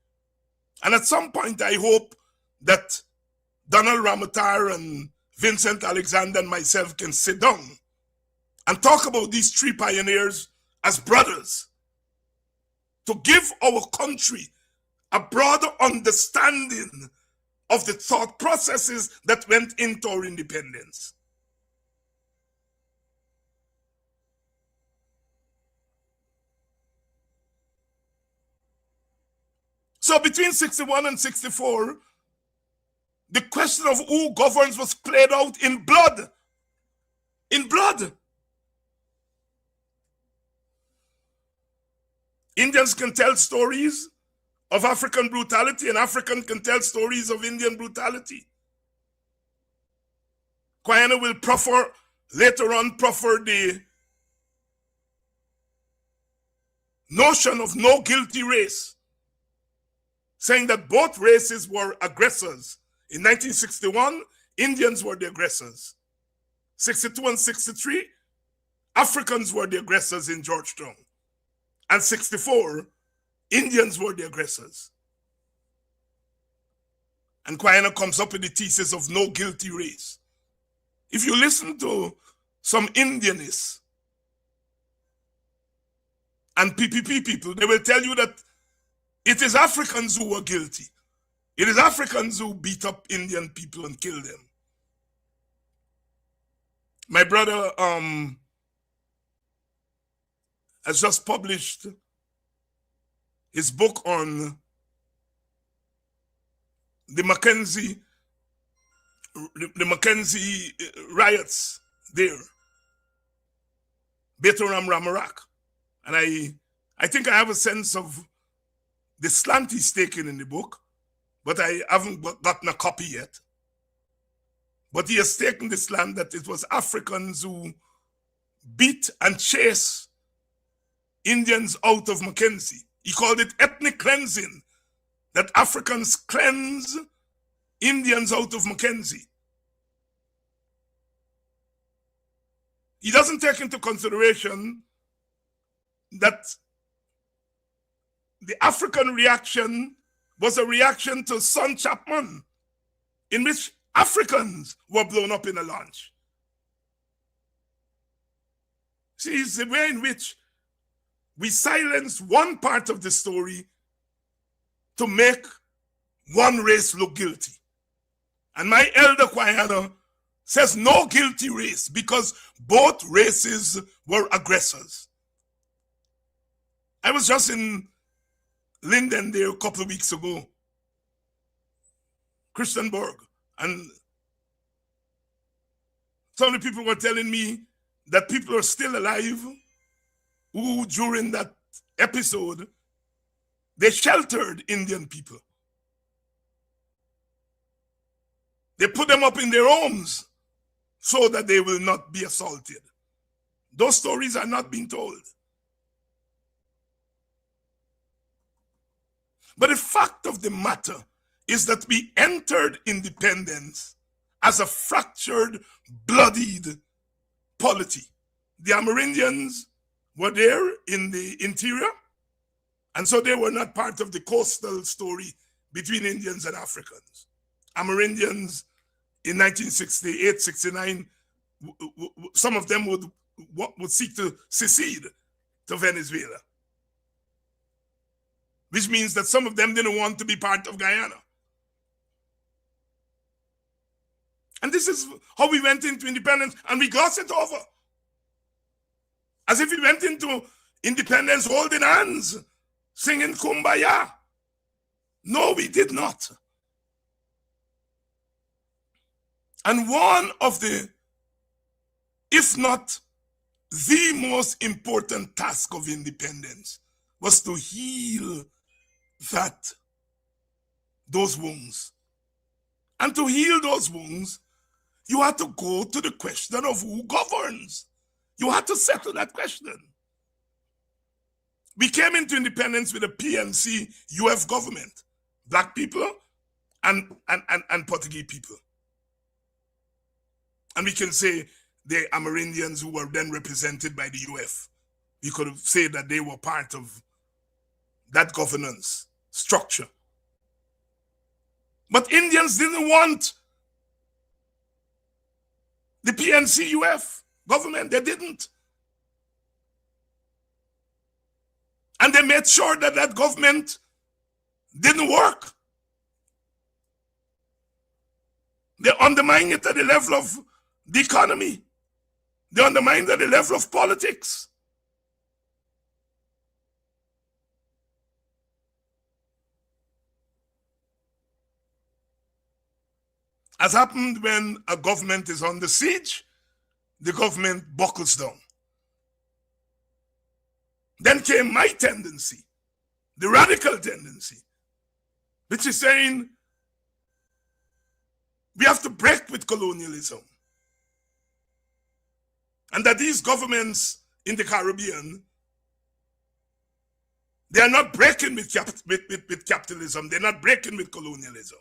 S5: And at some point, I hope that Donald Ramatar and Vincent Alexander and myself can sit down and talk about these three pioneers as brothers to give our country a broader understanding of the thought processes that went into our independence. So between 61 and 64, the question of who governs was played out in blood. In blood. Indians can tell stories of African brutality, and African can tell stories of Indian brutality. Guyana will later on proffer the notion of no guilty race, saying that both races were aggressors. In 1961, Indians were the aggressors. 62 and 63, Africans were the aggressors in Georgetown. And 64, Indians were the aggressors. And Guyana comes up with the thesis of no guilty race. If you listen to some Indianists and PPP people, they will tell you that it is Africans who were guilty. It is Africans who beat up Indian people and killed them. My brother has just published his book on the Mackenzie riots there, Betoram Ramarak. And I think I have a sense of the slant he's taken in the book, but I haven't gotten a copy yet. But he has taken the slant that it was Africans who beat and chased Indians out of Mackenzie. He called it ethnic cleansing, that Africans cleanse Indians out of Mackenzie. He doesn't take into consideration that the African reaction was a reaction to Son Chapman, in which Africans were blown up in a launch. See, it's the way in which we silence one part of the story to make one race look guilty. And my elder Guyana says no guilty race because both races were aggressors. I was just in Linden there a couple of weeks ago, Christianburg, and some of the people were telling me that people are still alive who, during that episode, they sheltered Indian people. They put them up in their homes so that they will not be assaulted. Those stories are not being told. But the fact of the matter is that we entered independence as a fractured, bloodied polity. The Amerindians were there in the interior, and so they were not part of the coastal story between Indians and Africans. Amerindians in 1968, 69, some of them would seek to secede to Venezuela, which means that some of them didn't want to be part of Guyana. And this is how we went into independence, and we gloss it over. As if we went into independence holding hands, singing Kumbaya. No, we did not. And one of the, if not the most important task of independence was to heal those wounds. And to heal those wounds, you had to go to the question of who governs. You had to settle that question. We came into independence with a PNC UF government, black people and Portuguese people. And we can say the Amerindians who were then represented by the UF. We could have said that they were part of that governance structure. But Indians didn't want the PNCUF government. They didn't. And they made sure that that government didn't work. They undermined it at the level of the economy. They undermined it at the level of politics. As happened when a government is under siege, the government buckles down. Then came my tendency, the radical tendency, which is saying we have to break with colonialism. And that these governments in the Caribbean, they are not breaking with capitalism, they're not breaking with colonialism.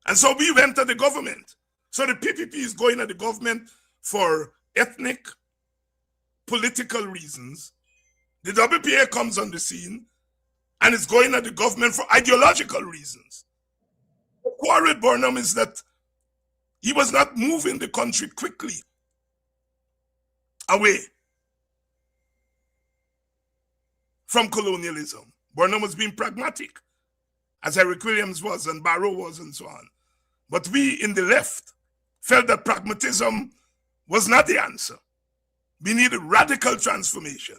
S5: And so we went to the government. So the PPP is going at the government for ethnic, political reasons. The WPA comes on the scene and is going at the government for ideological reasons. The quarrel with Burnham is that he was not moving the country quickly away from colonialism. Burnham was being pragmatic, as Eric Williams was and Barrow was and so on. But we in the left felt that pragmatism was not the answer. We needed radical transformation.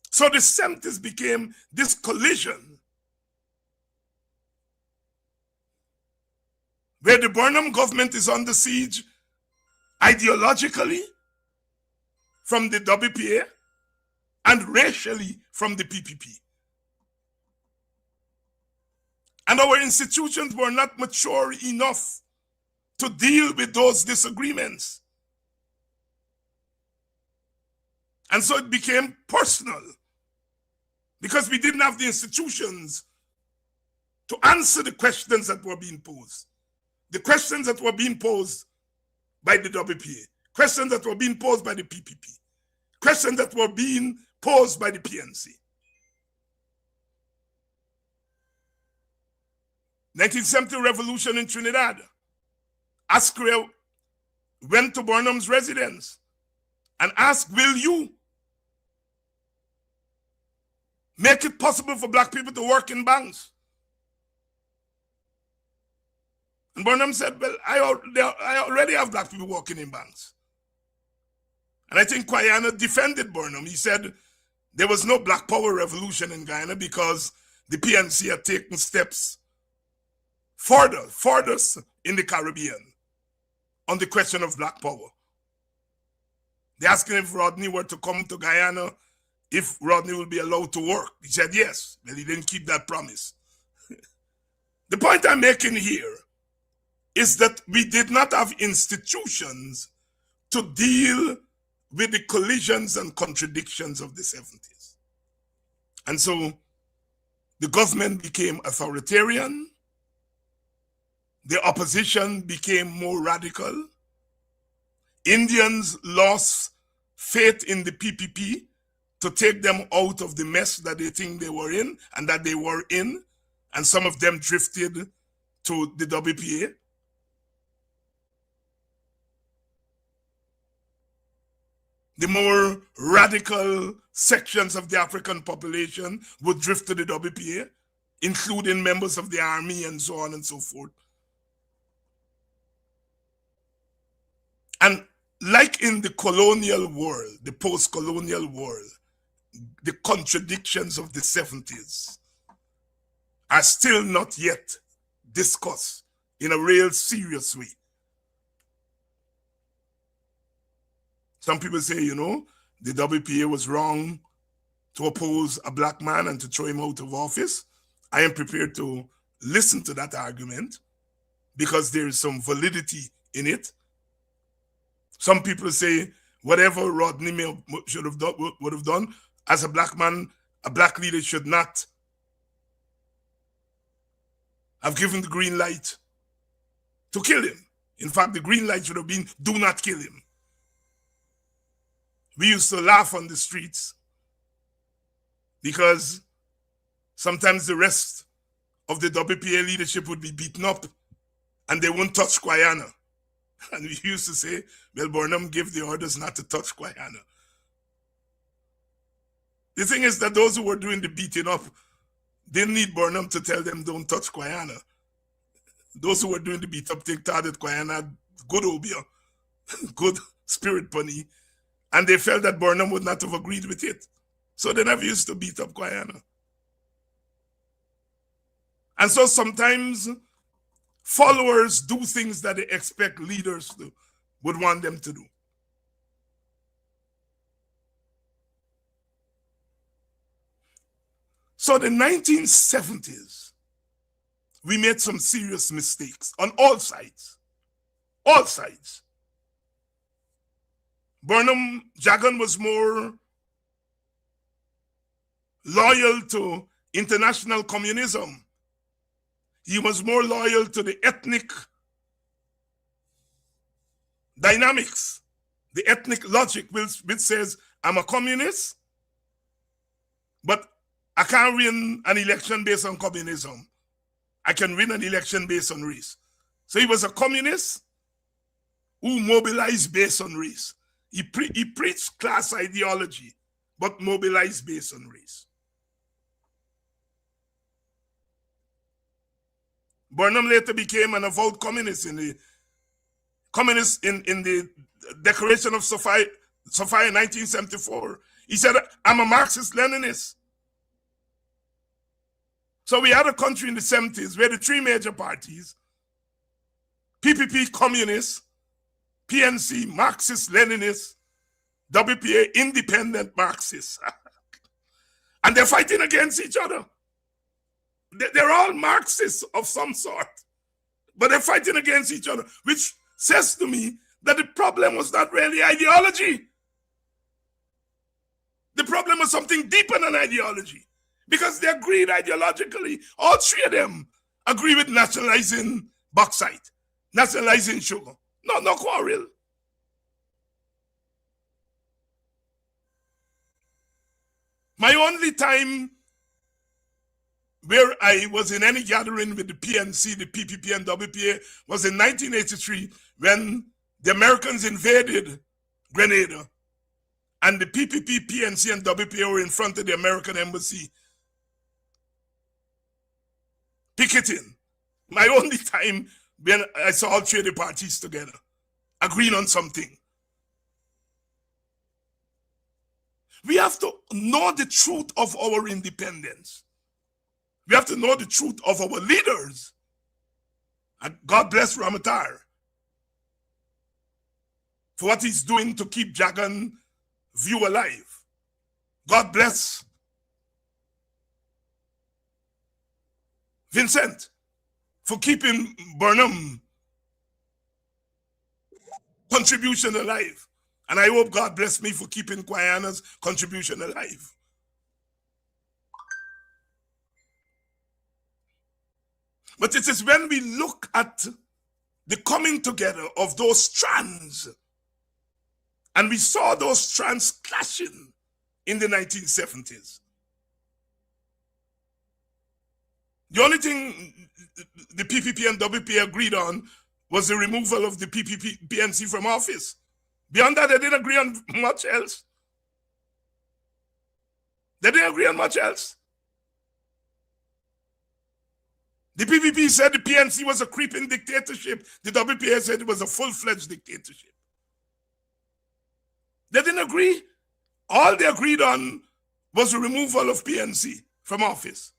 S5: So the 70s became this collision where the Burnham government is under siege ideologically from the WPA and racially from the PPP. And our institutions were not mature enough to deal with those disagreements. And so it became personal because we didn't have the institutions to answer the questions that were being posed. The questions that were being posed by the WPA, questions that were being posed by the PPP, questions that were being posed by the PNC. 1970 revolution in Trinidad. Askew went to Burnham's residence and asked, will you make it possible for black people to work in banks? And Burnham said, well, I already have black people working in banks. And I think Guyana defended Burnham. He said there was no black power revolution in Guyana because the PNC had taken steps further in the Caribbean on the question of black power. They asked him if Rodney were to come to Guyana, if Rodney would be allowed to work. He said yes, but he didn't keep that promise. The point I'm making here is that we did not have institutions to deal with the collisions and contradictions of the 70s. And so the government became authoritarian, the opposition became more radical, Indians lost faith in the PPP to take them out of the mess that they think they were in and that they were in, and some of them drifted to the WPA. The more radical sections of the African population would drift to the WPA, including members of the army and so on and so forth. And like in the colonial world, the post-colonial world, the contradictions of the 70s are still not yet discussed in a real serious way. Some people say, you know, the WPA was wrong to oppose a black man and to throw him out of office. I am prepared to listen to that argument because there is some validity in it. Some people say whatever Rodney would have done, as a black man, a black leader should not have given the green light to kill him. In fact, the green light should have been, do not kill him. We used to laugh on the streets because sometimes the rest of the WPA leadership would be beaten up and they wouldn't touch Guyana. And we used to say, well, Burnham gave the orders not to touch Guyana. The thing is that those who were doing the beating up didn't need Burnham to tell them don't touch Guyana. Those who were doing the beat up thought that Guyana had good obia, good spirit bunny, and they felt that Burnham would not have agreed with it. So they never used to beat up Guyana. And so sometimes followers do things that they expect leaders would want them to do. So the 1970s, we made some serious mistakes on all sides. All sides. Burnham Jagan was more loyal to international communism. He was more loyal to the ethnic dynamics, the ethnic logic, which says, I'm a communist, but I can't win an election based on communism. I can win an election based on race. So he was a communist who mobilized based on race. He preached class ideology, but mobilized based on race. Burnham later became an avowed communist in the Declaration of Sofia in 1974. He said, I'm a Marxist-Leninist. So we had a country in the 70s where the three major parties, PPP communists, PNC Marxist-Leninist, WPA independent Marxists. And they're fighting against each other. They're all Marxists of some sort, but they're fighting against each other, which says to me that the problem was not really ideology. The problem was something deeper than ideology, because they agreed ideologically. All three of them agree with nationalizing bauxite, nationalizing sugar. No quarrel. My only time where I was in any gathering with the PNC, the PPP, and WPA was in 1983 when the Americans invaded Grenada and the PPP, PNC, and WPA were in front of the American embassy picketing. My only time when I saw all three of the parties together, agreeing on something. We have to know the truth of our independence. We have to know the truth of our leaders. And God bless Ramatar for what he's doing to keep Jagan view alive. God bless Vincent for keeping Burnham contribution alive. And I hope God bless me for keeping Guyana's contribution alive. But it is when we look at the coming together of those strands, and we saw those strands clashing in the 1970s. The only thing the PPP and WPA agreed on was the removal of the PPP, PNC from office. Beyond that, they didn't agree on much else. They didn't agree on much else. The PPP said the PNC was a creeping dictatorship. The WPA said it was a full-fledged dictatorship. They didn't agree. All they agreed on was the removal of PNC from office.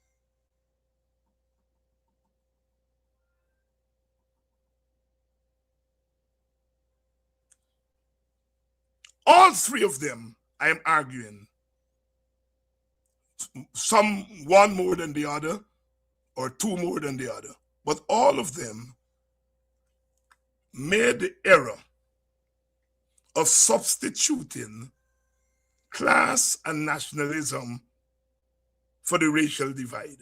S5: All three of them, I am arguing, some one more than the other, or two more than the other, but all of them made the error of substituting class and nationalism for the racial divide.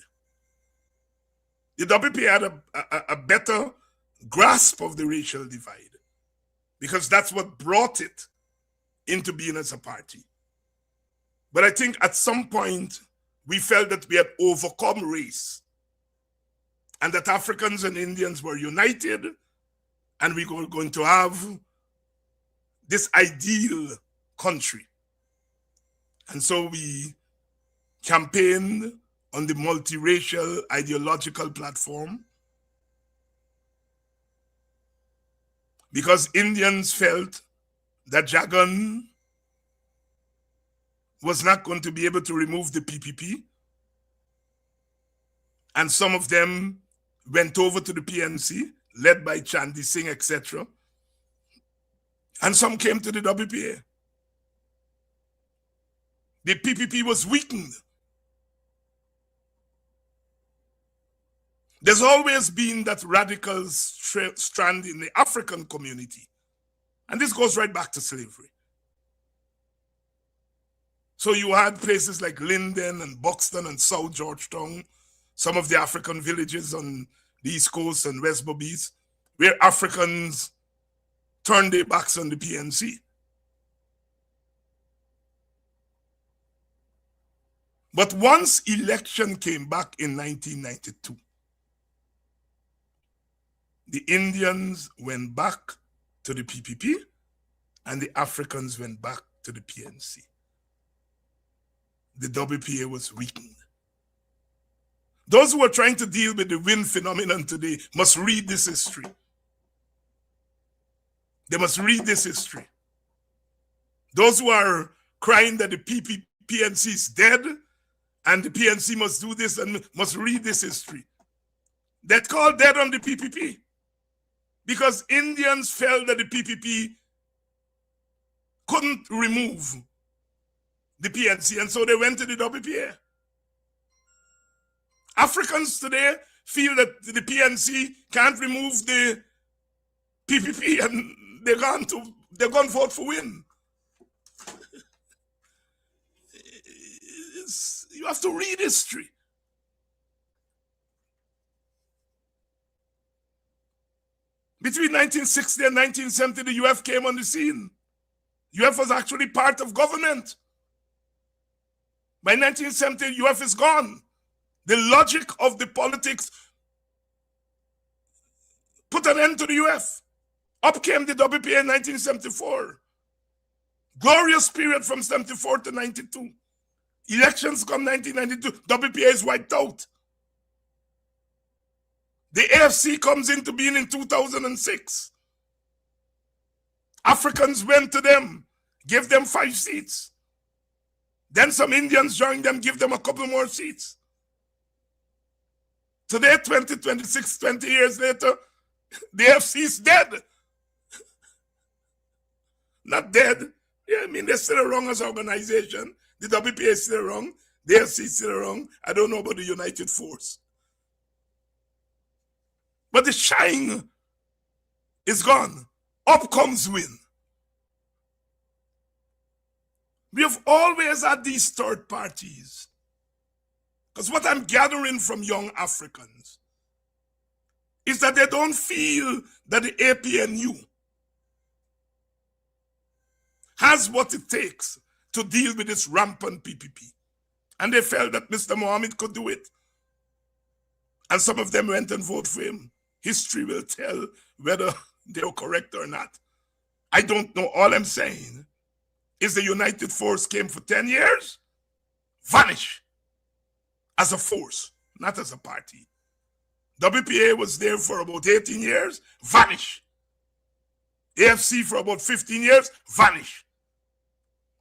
S5: The WP had a better grasp of the racial divide because that's what brought it into being as a party. But I think at some point we felt that we had overcome race and that Africans and Indians were united, and we were going to have this ideal country. And so we campaigned on the multiracial ideological platform, because Indians felt that Jagan was not going to be able to remove the PPP. And some of them went over to the PNC, led by Chandy Singh, etc. And some came to the WPA. The PPP was weakened. There's always been that radical strand in the African community. And this goes right back to slavery. So you had places like Linden and Buxton and South Georgetown, some of the African villages on the East Coast and West Bobbies, where Africans turned their backs on the PNC. But once election came back in 1992, the Indians went back to the PPP and the Africans went back to the PNC. The WPA was weakened. Those who are trying to deal with the wind phenomenon today must read this history. They must read this history. Those who are crying that the PNC is dead and the PNC must do this and must read this history. That's called dead on the PPP. Because Indians felt that the PPP couldn't remove the PNC, and so they went to the WPA. Africans today feel that the PNC can't remove the PPP, and they're going to vote for win. You have to read history. Between 1960 and 1970, the UF came on the scene. UF was actually part of government. By 1970, UF is gone. The logic of the politics put an end to the UF. Up came the WPA in 1974. Glorious period from 74 to 92. Elections come 1992, WPA is wiped out. The AFC comes into being in 2006. Africans went to them, gave them 5 seats. Then some Indians joined them, give them a couple more seats. Today, 2026, 20 years later, the AFC is dead. Not dead. Yeah, I mean, they're still wrong as an organization. The WPA is still wrong. The AFC is still wrong. I don't know about the United Force. But the shine is gone. Up comes win. We have always had these third parties. Because what I'm gathering from young Africans is that they don't feel that the APNU has what it takes to deal with this rampant PPP. And they felt that Mr. Mohammed could do it. And some of them went and voted for him. History will tell whether they were correct or not. I don't know. All I'm saying is the United Force came for 10 years, vanish as a force, not as a party. WPA was there for about 18 years, vanish. AFC for about 15 years, vanish.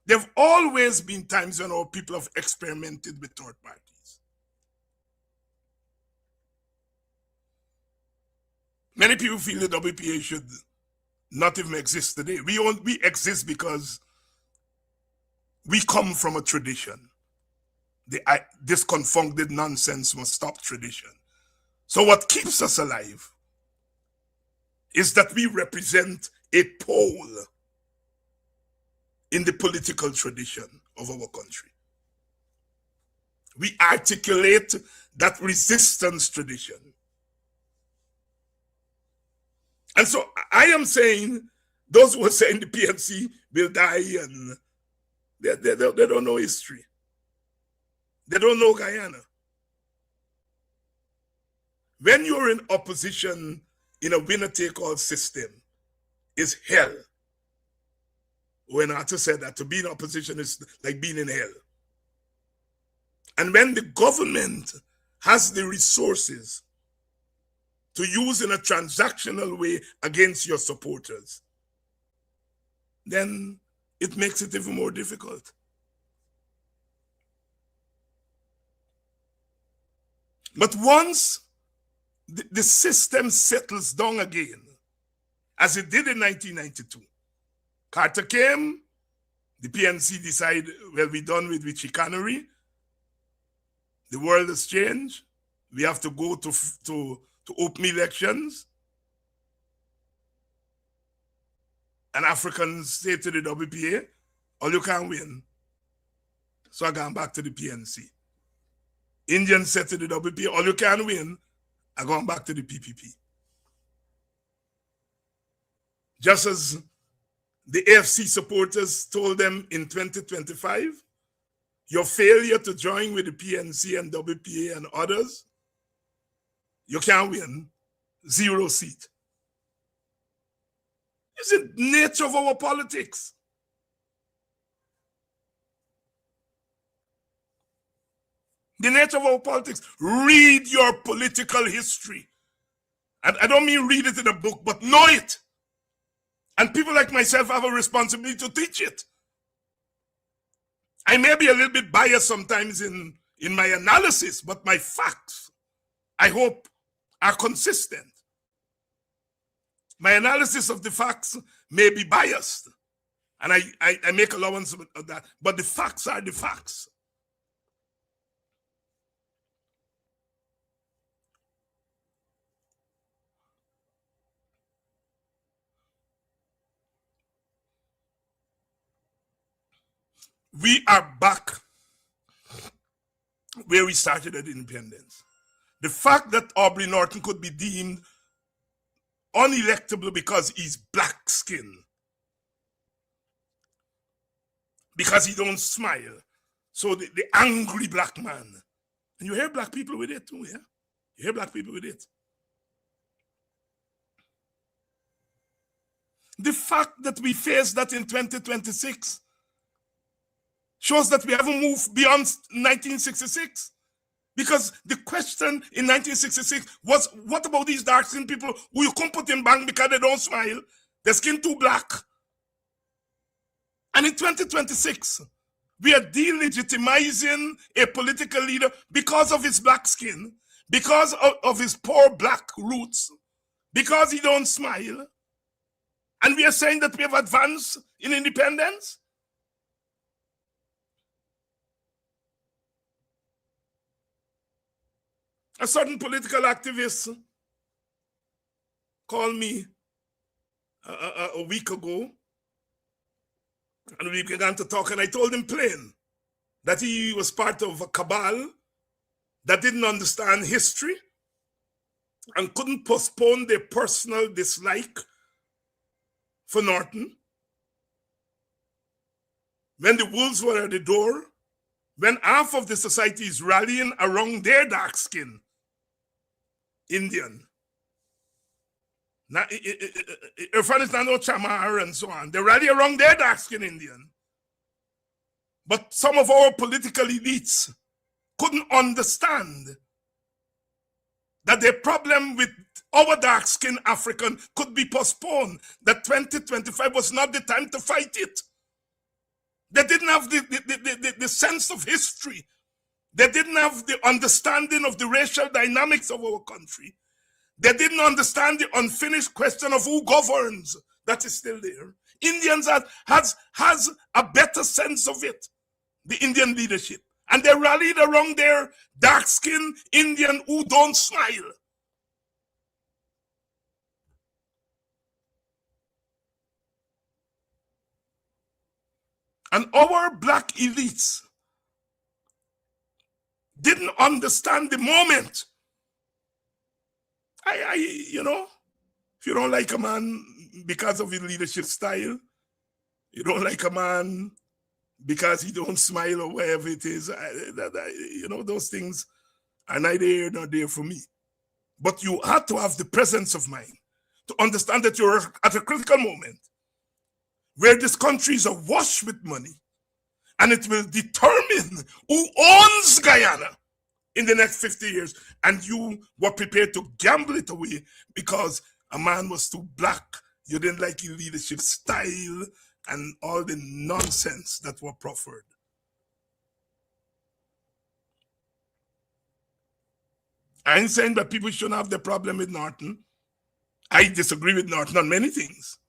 S5: There have always been times when our people have experimented with third parties. Many people feel the WPA should not even exist today. We exist because we come from a tradition. This confounded nonsense must stop tradition. So what keeps us alive is that we represent a pole in the political tradition of our country. We articulate that resistance tradition. And so I am saying, those who are saying the PNC will die and they don't know history. They don't know Guyana. when you're in opposition in a winner-take-all system, is hell. When Arthur said that to be in opposition is like being in hell. And when the government has the resources to use in a transactional way against your supporters, then it makes it even more difficult. But once the system settles down again, as it did in 1992, Carter came, the PNC decided, well, we're done with chicanery. The world has changed. We have to go to open elections. And Africans say to the WPA, all you can win. So I gone back to the PNC. Indians said to the WPA, all you can win. I gone back to the PPP. Just as the AFC supporters told them in 2025, your failure to join with the PNC and WPA and others, you can't win. 0 seat. It's the nature of our politics. The nature of our politics. Read your political history. And I don't mean read it in a book, but know it. And people like myself have a responsibility to teach it. I may be a little bit biased sometimes in my analysis, but my facts, I hope, are consistent. My analysis of the facts may be biased, and I make allowance of that, but the facts are the facts. We are back where we started at independence. The fact that Aubrey Norton could be deemed unelectable because he's black skinned, because he don't smile. So the angry black man. And you hear black people with it too, yeah? You hear black people with it. The fact that we face that in 2026 shows that we haven't moved beyond 1966. Because the question in 1966 was, what about these dark-skinned people who you can't put in bank because they don't smile? Their skin too black. And in 2026, we are delegitimizing a political leader because of his black skin, because of his poor black roots, because he don't smile. And we are saying that we have advanced in independence? A certain political activist called me a week ago, and we began to talk, and I told him plain that he was part of a cabal that didn't understand history and couldn't postpone their personal dislike for Norton. When the wolves were at the door, when half of the society is rallying around their dark skin, Indian. Now, Irfan is not no Chamar and so on. They rally around their dark-skinned Indian. But some of our political elites couldn't understand that their problem with our dark-skinned African could be postponed, that 2025 was not the time to fight it. They didn't have the sense of history. They didn't have the understanding of the racial dynamics of our country. They didn't understand the unfinished question of who governs. That is still there. Indians has a better sense of it, the Indian leadership. And they rallied around their dark-skinned Indian who don't smile. And our black elites didn't understand the moment. You know, if you don't like a man because of his leadership style, you don't like a man because he don't smile or whatever it is, you know, those things are neither here nor there for me. But you had to have the presence of mind to understand that you're at a critical moment where this country is awash with money, and it will determine who owns Guyana in the next 50 years. And you were prepared to gamble it away because a man was too black, you didn't like his leadership style, and all the nonsense that were proffered. I ain't saying that people shouldn't have the problem with Norton. I disagree with Norton on many things.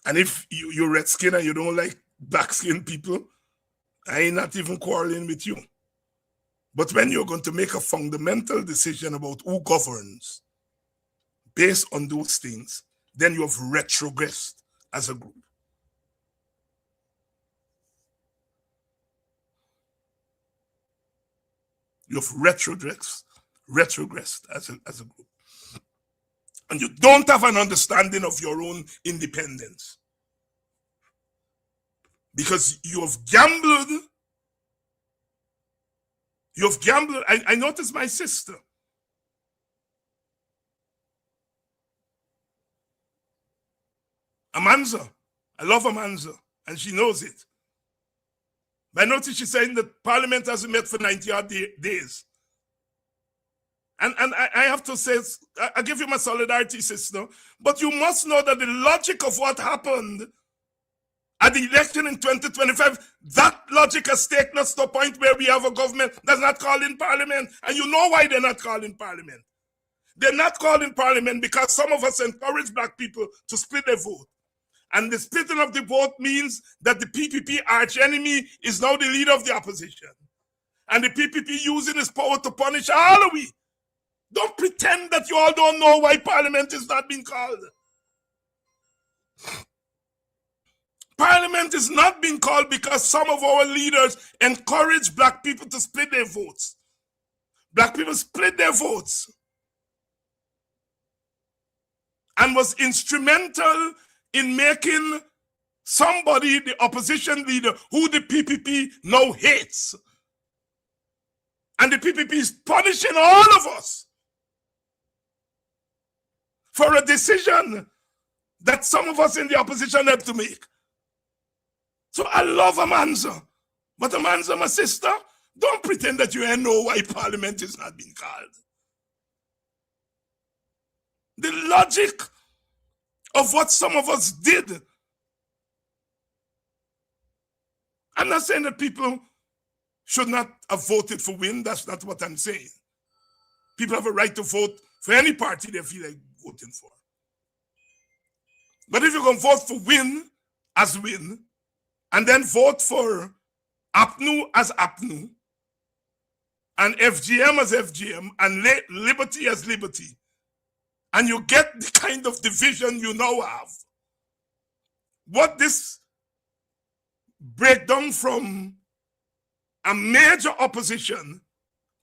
S5: And if you're red skin and you don't like black skinned people, I ain't not even quarreling with you. But when you're going to make a fundamental decision about who governs based on those things, then you have retrogressed as a group. You have retrogressed as a group. And you don't have an understanding of your own independence. Because you have gambled. I noticed my sister. Amanza. I love Amanza. And she knows it. But I noticed she's saying that Parliament hasn't met for 90-odd days. And I have to say, I give you my solidarity, sister, but you must know that the logic of what happened at the election in 2025, that logic has taken us to a point where we have a government that's not calling Parliament. And you know why they're not calling Parliament. They're not calling Parliament because some of us encourage black people to split their vote. And the splitting of the vote means that the PPP archenemy is now the leader of the opposition. And the PPP using his power to punish all of we. Don't pretend that you all don't know why Parliament is not being called. Parliament is not being called because some of our leaders encourage black people to split their votes. Black people split their votes and was instrumental in making somebody the opposition leader who the PPP now hates. And the PPP is punishing all of us for a decision that some of us in the opposition have to make. So I love Amanza. But Amanza, my sister, don't pretend that you ain't know why Parliament is not being called. The logic of what some of us did. I'm not saying that people should not have voted for Win. That's not what I'm saying. People have a right to vote for any party they feel like voting for. But if you're going to vote for Win as Win, and then vote for APNU as APNU, and FGM as FGM, and Liberty as Liberty, and you get the kind of division you now have, what this breakdown from a major opposition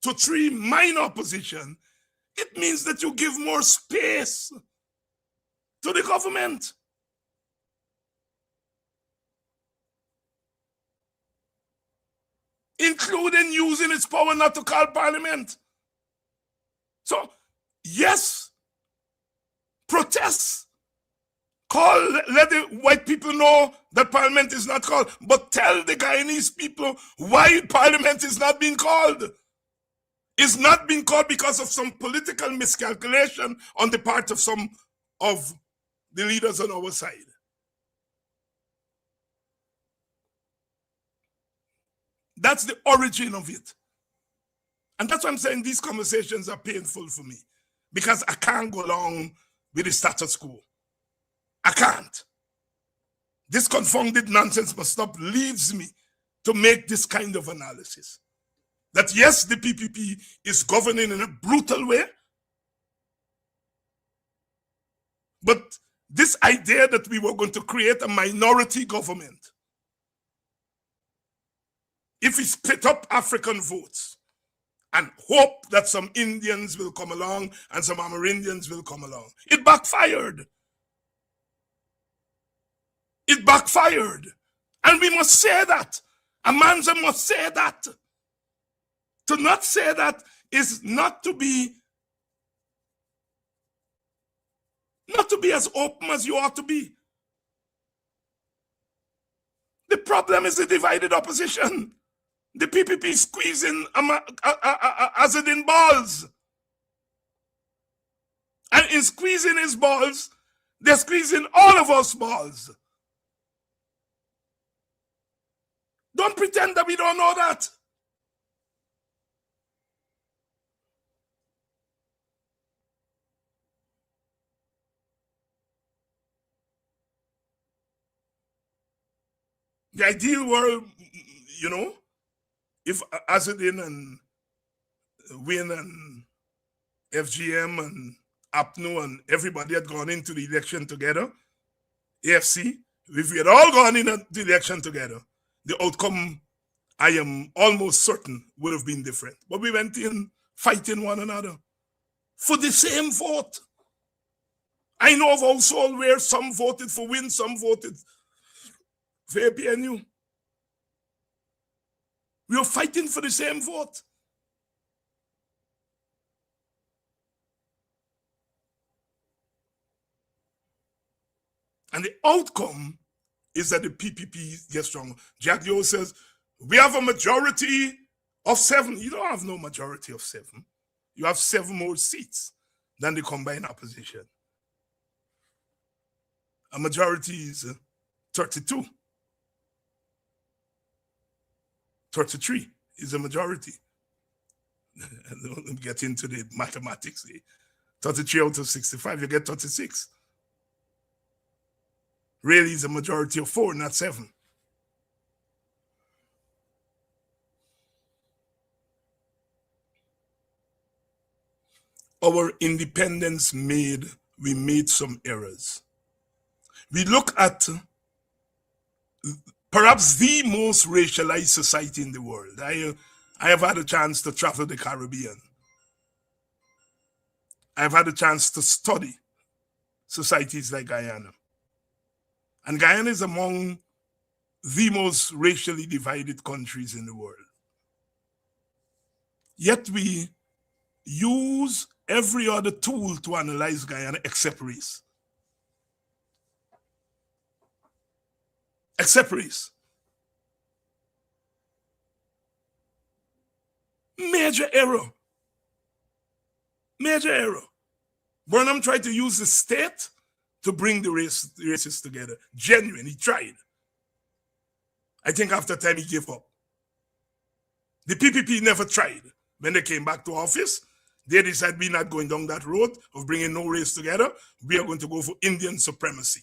S5: to 3 minor opposition, it means that you give more space to the government. Including using its power not to call Parliament. So, yes, protest. Let the white people know that Parliament is not called, but tell the Guyanese people why Parliament is not being called. It's not being called because of some political miscalculation on the part of some of the leaders on our side. That's the origin of it. And that's why I'm saying these conversations are painful for me, because I can't go along with the status quo. I can't. This confounded nonsense must stop, leads me to make this kind of analysis. That yes, the PPP is governing in a brutal way, but this idea that we were going to create a minority government, if we split up African votes and hope that some Indians will come along and some Amerindians will come along, it backfired. It backfired. And we must say that. Amanza must say that. To not say that is not to be as open as you ought to be. The problem is the divided opposition. The PPP squeezing as it in balls. And in squeezing his balls, they're squeezing all of us balls. Don't pretend that we don't know that. The ideal world, you know, if Azadin and Win and FGM and APNU and everybody had gone into the election together, AFC, if we had all gone into the election together, the outcome, I am almost certain, would have been different. But we went in fighting one another for the same vote. I know of households where some voted for Win, some voted for APNU. We were fighting for the same vote. And the outcome is that the PPP gets stronger. Jack Yo says, we have a majority of 7. You don't have no majority of 7. You have 7 more seats than the combined opposition. A majority is 32. 33 is a majority. Don't get into the mathematics. 33 out of 65, you get 36. Really, it's a majority of 4, not 7. Our independence we made some errors. We look at perhaps the most racialized society in the world. I have had a chance to travel the Caribbean. I've had a chance to study societies like Guyana. And Guyana is among the most racially divided countries in the world. Yet we use every other tool to analyze Guyana except race. Except race. Major error. Major error. Burnham tried to use the state to bring the races together. Genuine, he tried. I think after time he gave up. The PPP never tried. When they came back to office, they decided we're not going down that road of bringing no race together. We are going to go for Indian supremacy.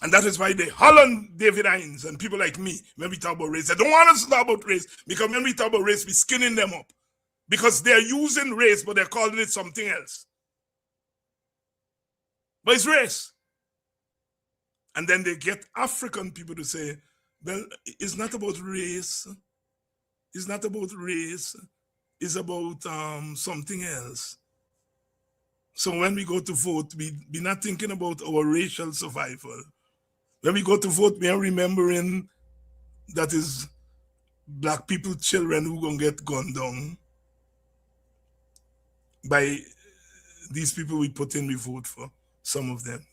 S5: And that is why they Holland David Hines and people like me, when we talk about race, they don't want us to talk about race, because when we talk about race, we're skinning them up. Because they're using race, but they're calling it something else. But it's race. And then they get African people to say, well, it's not about race. It's not about race. It's about something else. So when we go to vote, we're not thinking about our racial survival. When we go to vote, we are remembering that is black people, children who gonna get gunned down by these people we put in, we vote for, some of them.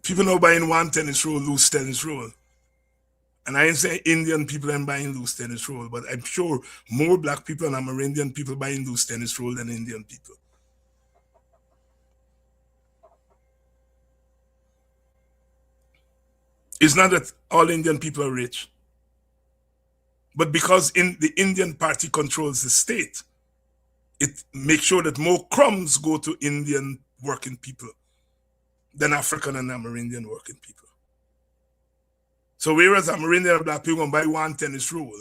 S5: People now buying one tennis roll, loose tennis roll. And I ain't saying Indian people are buying loose tennis roll, but I'm sure more black people and Amerindian people buying loose tennis roll than Indian people. It's not that all Indian people are rich, but because the Indian party controls the state, it makes sure that more crumbs go to Indian working people than African and Amerindian working people. So whereas Amerindian and black people buy one tennis roll,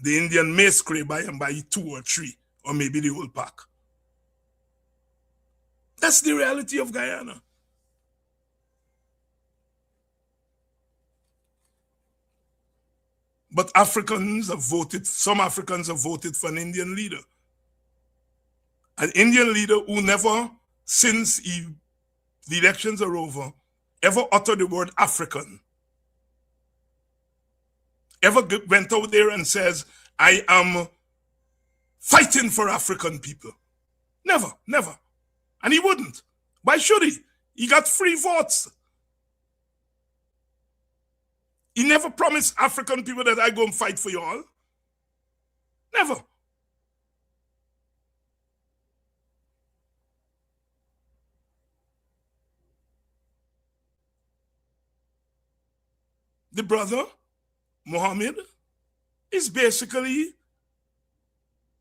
S5: the Indian may scrape by and buy 2 or 3, or maybe the whole pack. That's the reality of Guyana. But Africans have voted, some Africans have voted for an Indian leader. An Indian leader who never, since the elections are over, ever uttered the word African, ever went out there and says, I am fighting for African people. Never, never. And he wouldn't. Why should he? He got free votes. He never promised African people that I go and fight for you all. Never. The brother, Muhammad, is basically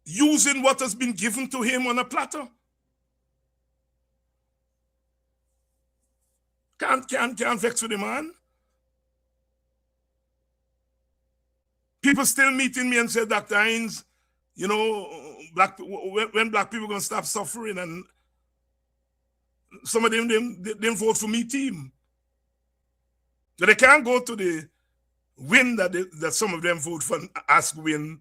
S5: using what has been given to him on a platter. Can't vex with the man. People still meeting me and say, Dr. Hines, you know, when black people going to stop suffering, and some of them vote for me team. So they can't go to the win that some of them vote for, ask win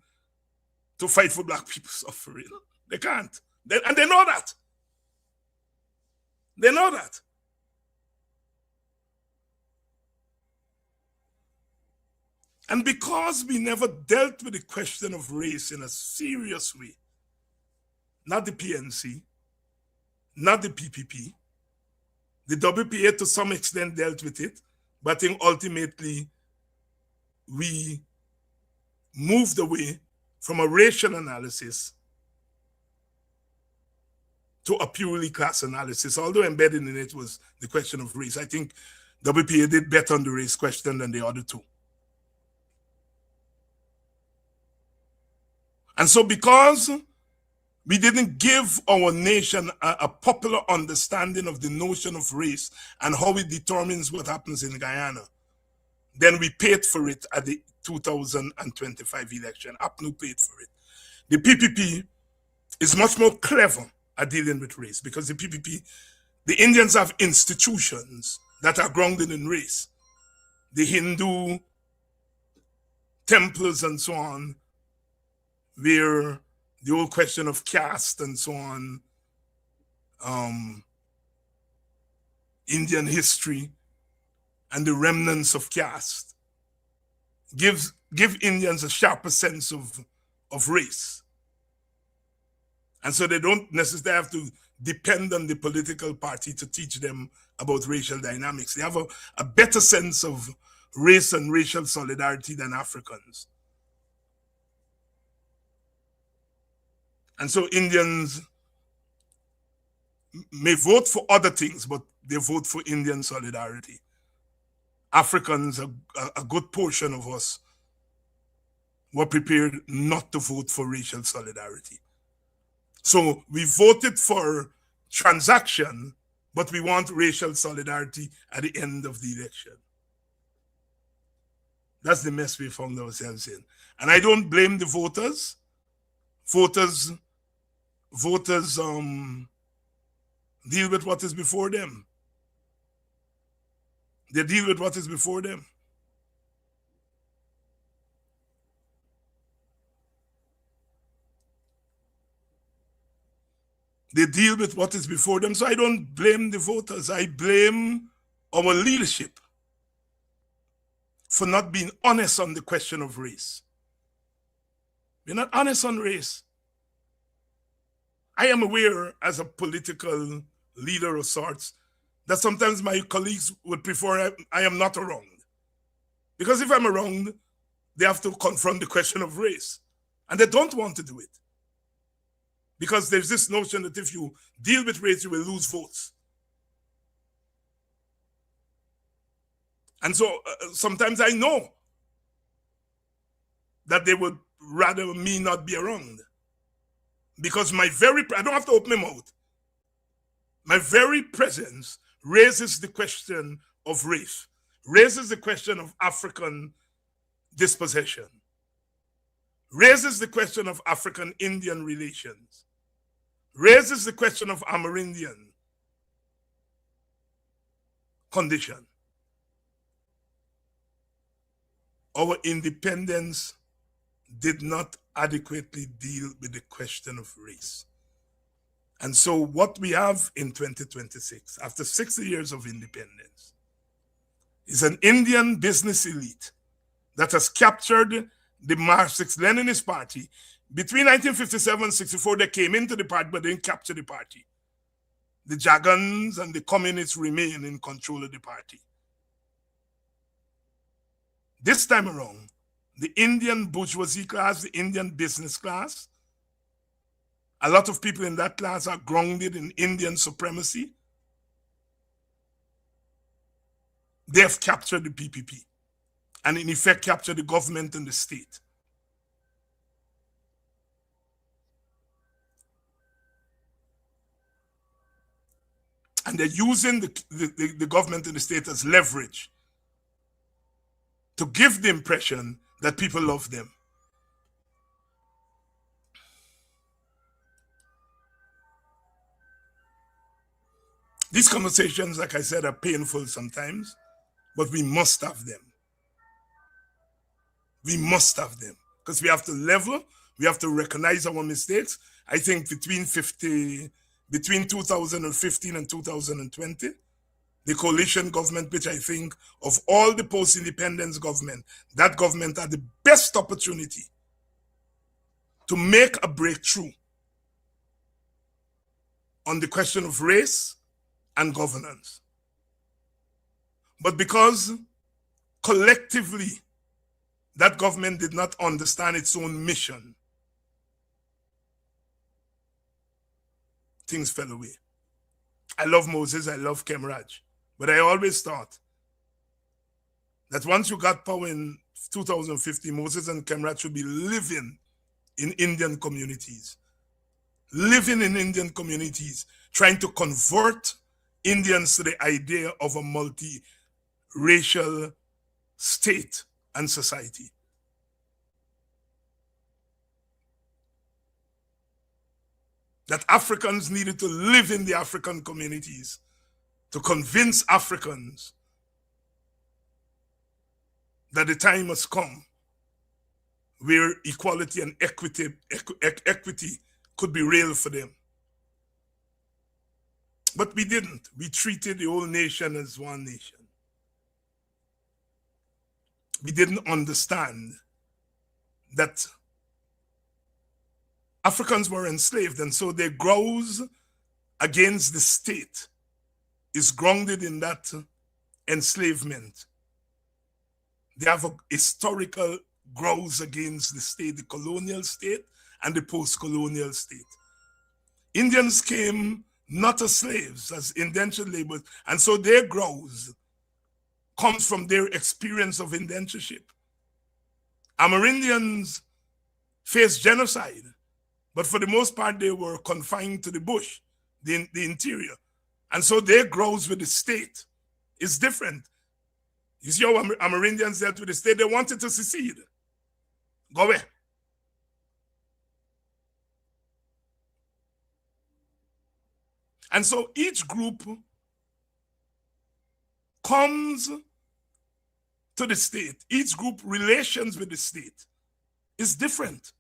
S5: to fight for black people suffering. They can't. And they know that. They know that. And because we never dealt with the question of race in a serious way, not the PNC, not the PPP, the WPA to some extent dealt with it, but I think ultimately we moved away from a racial analysis to a purely class analysis, although embedded in it was the question of race. I think WPA did better on the race question than the other two. And so because we didn't give our nation a popular understanding of the notion of race and how it determines what happens in Guyana, then we paid for it at the 2025 election. APNU paid for it. The PPP is much more clever at dealing with race because the PPP, the Indians have institutions that are grounded in race. The Hindu temples and so on, where the whole question of caste and so on, Indian history and the remnants of caste give Indians a sharper sense of race. And so they don't necessarily have to depend on the political party to teach them about racial dynamics. They have a better sense of race and racial solidarity than Africans. And so Indians may vote for other things, but they vote for Indian solidarity. Africans, a good portion of us, were prepared not to vote for racial solidarity. So we voted for transaction, but we want racial solidarity at the end of the election. That's the mess we found ourselves in. And I don't blame the voters. Voters deal with what is before them. They deal with what is before them. They deal with what is before them. So I don't blame the voters. I blame our leadership for not being honest on the question of race. We're not honest on race. I am aware as a political leader of sorts that sometimes my colleagues would prefer I am not around. Because if I'm around, they have to confront the question of race. And they don't want to do it. Because there's this notion that if you deal with race, you will lose votes. And so sometimes I know that they would rather me not be around. Because I don't have to open my mouth. My very presence raises the question of race, raises the question of African dispossession, raises the question of African-Indian relations, raises the question of Amerindian condition. Our independence did not adequately deal with the question of race. And so what we have in 2026, after 60 years of independence, is an Indian business elite that has captured the Marxist-Leninist party. Between 1957 and 64, they came into the party, but they didn't capture the party. The Jagans and the communists remain in control of the party. This time around, the Indian bourgeoisie class, the Indian business class, a lot of people in that class are grounded in Indian supremacy. They have captured the PPP and in effect captured the government and the state. And they're using the government and the state as leverage to give the impression that people love them. These conversations, like I said, are painful sometimes, but we must have them. We must have them because we have to level, we have to recognize our mistakes. I think between 2015 and 2020, the coalition government, which I think of all the post-independence government, that government had the best opportunity to make a breakthrough on the question of race and governance. But because collectively that government did not understand its own mission, things fell away. I love Moses, I love Kemraj, but I always thought that once you got power in 2015, Moses and Kemraj should be living in Indian communities. Living in Indian communities, trying to convert Indians to the idea of a multi-racial state and society. That Africans needed to live in the African communities to convince Africans that the time has come where equality and equity could be real for them. But we didn't. We treated the whole nation as one nation. We didn't understand that Africans were enslaved, and so their growth against the state is grounded in that enslavement. They have a historical growth against the state, the colonial state and the post-colonial state. Indians came not as slaves, as indentured laborers, and so their growth comes from their experience of indentureship. Amerindians faced genocide, but for the most part, they were confined to the bush, the interior. And so their growth with the state is different. You see how Amerindians dealt with the state? They wanted to secede. Go away. And so each group comes to the state. Each group relations with the state is different.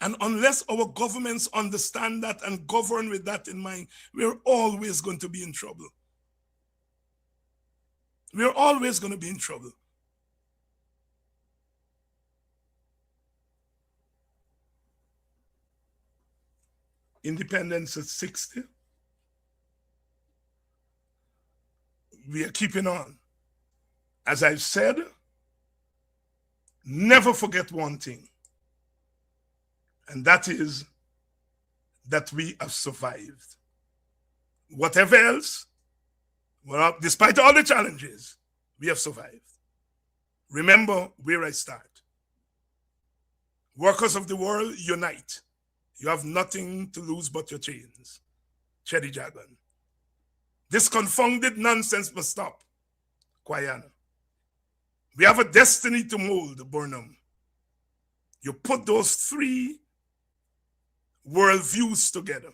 S5: And unless our governments understand that and govern with that in mind, we're always going to be in trouble. We're always going to be in trouble. Independence at 60. We are keeping on. As I've said, never forget one thing, and that is that we have survived. Whatever else, well, despite all the challenges, we have survived. Remember where I start. Workers of the world, unite. You have nothing to lose but your chains. Chedi Jagan. This confounded nonsense must stop. Kwayana. We have a destiny to mold, Burnham. You put those three worldviews together,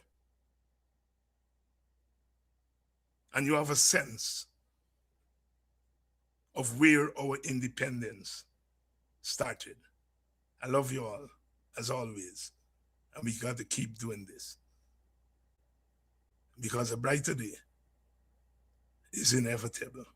S5: and you have a sense of where our independence started. I love you all, as always, and we got to keep doing this because a brighter day is inevitable.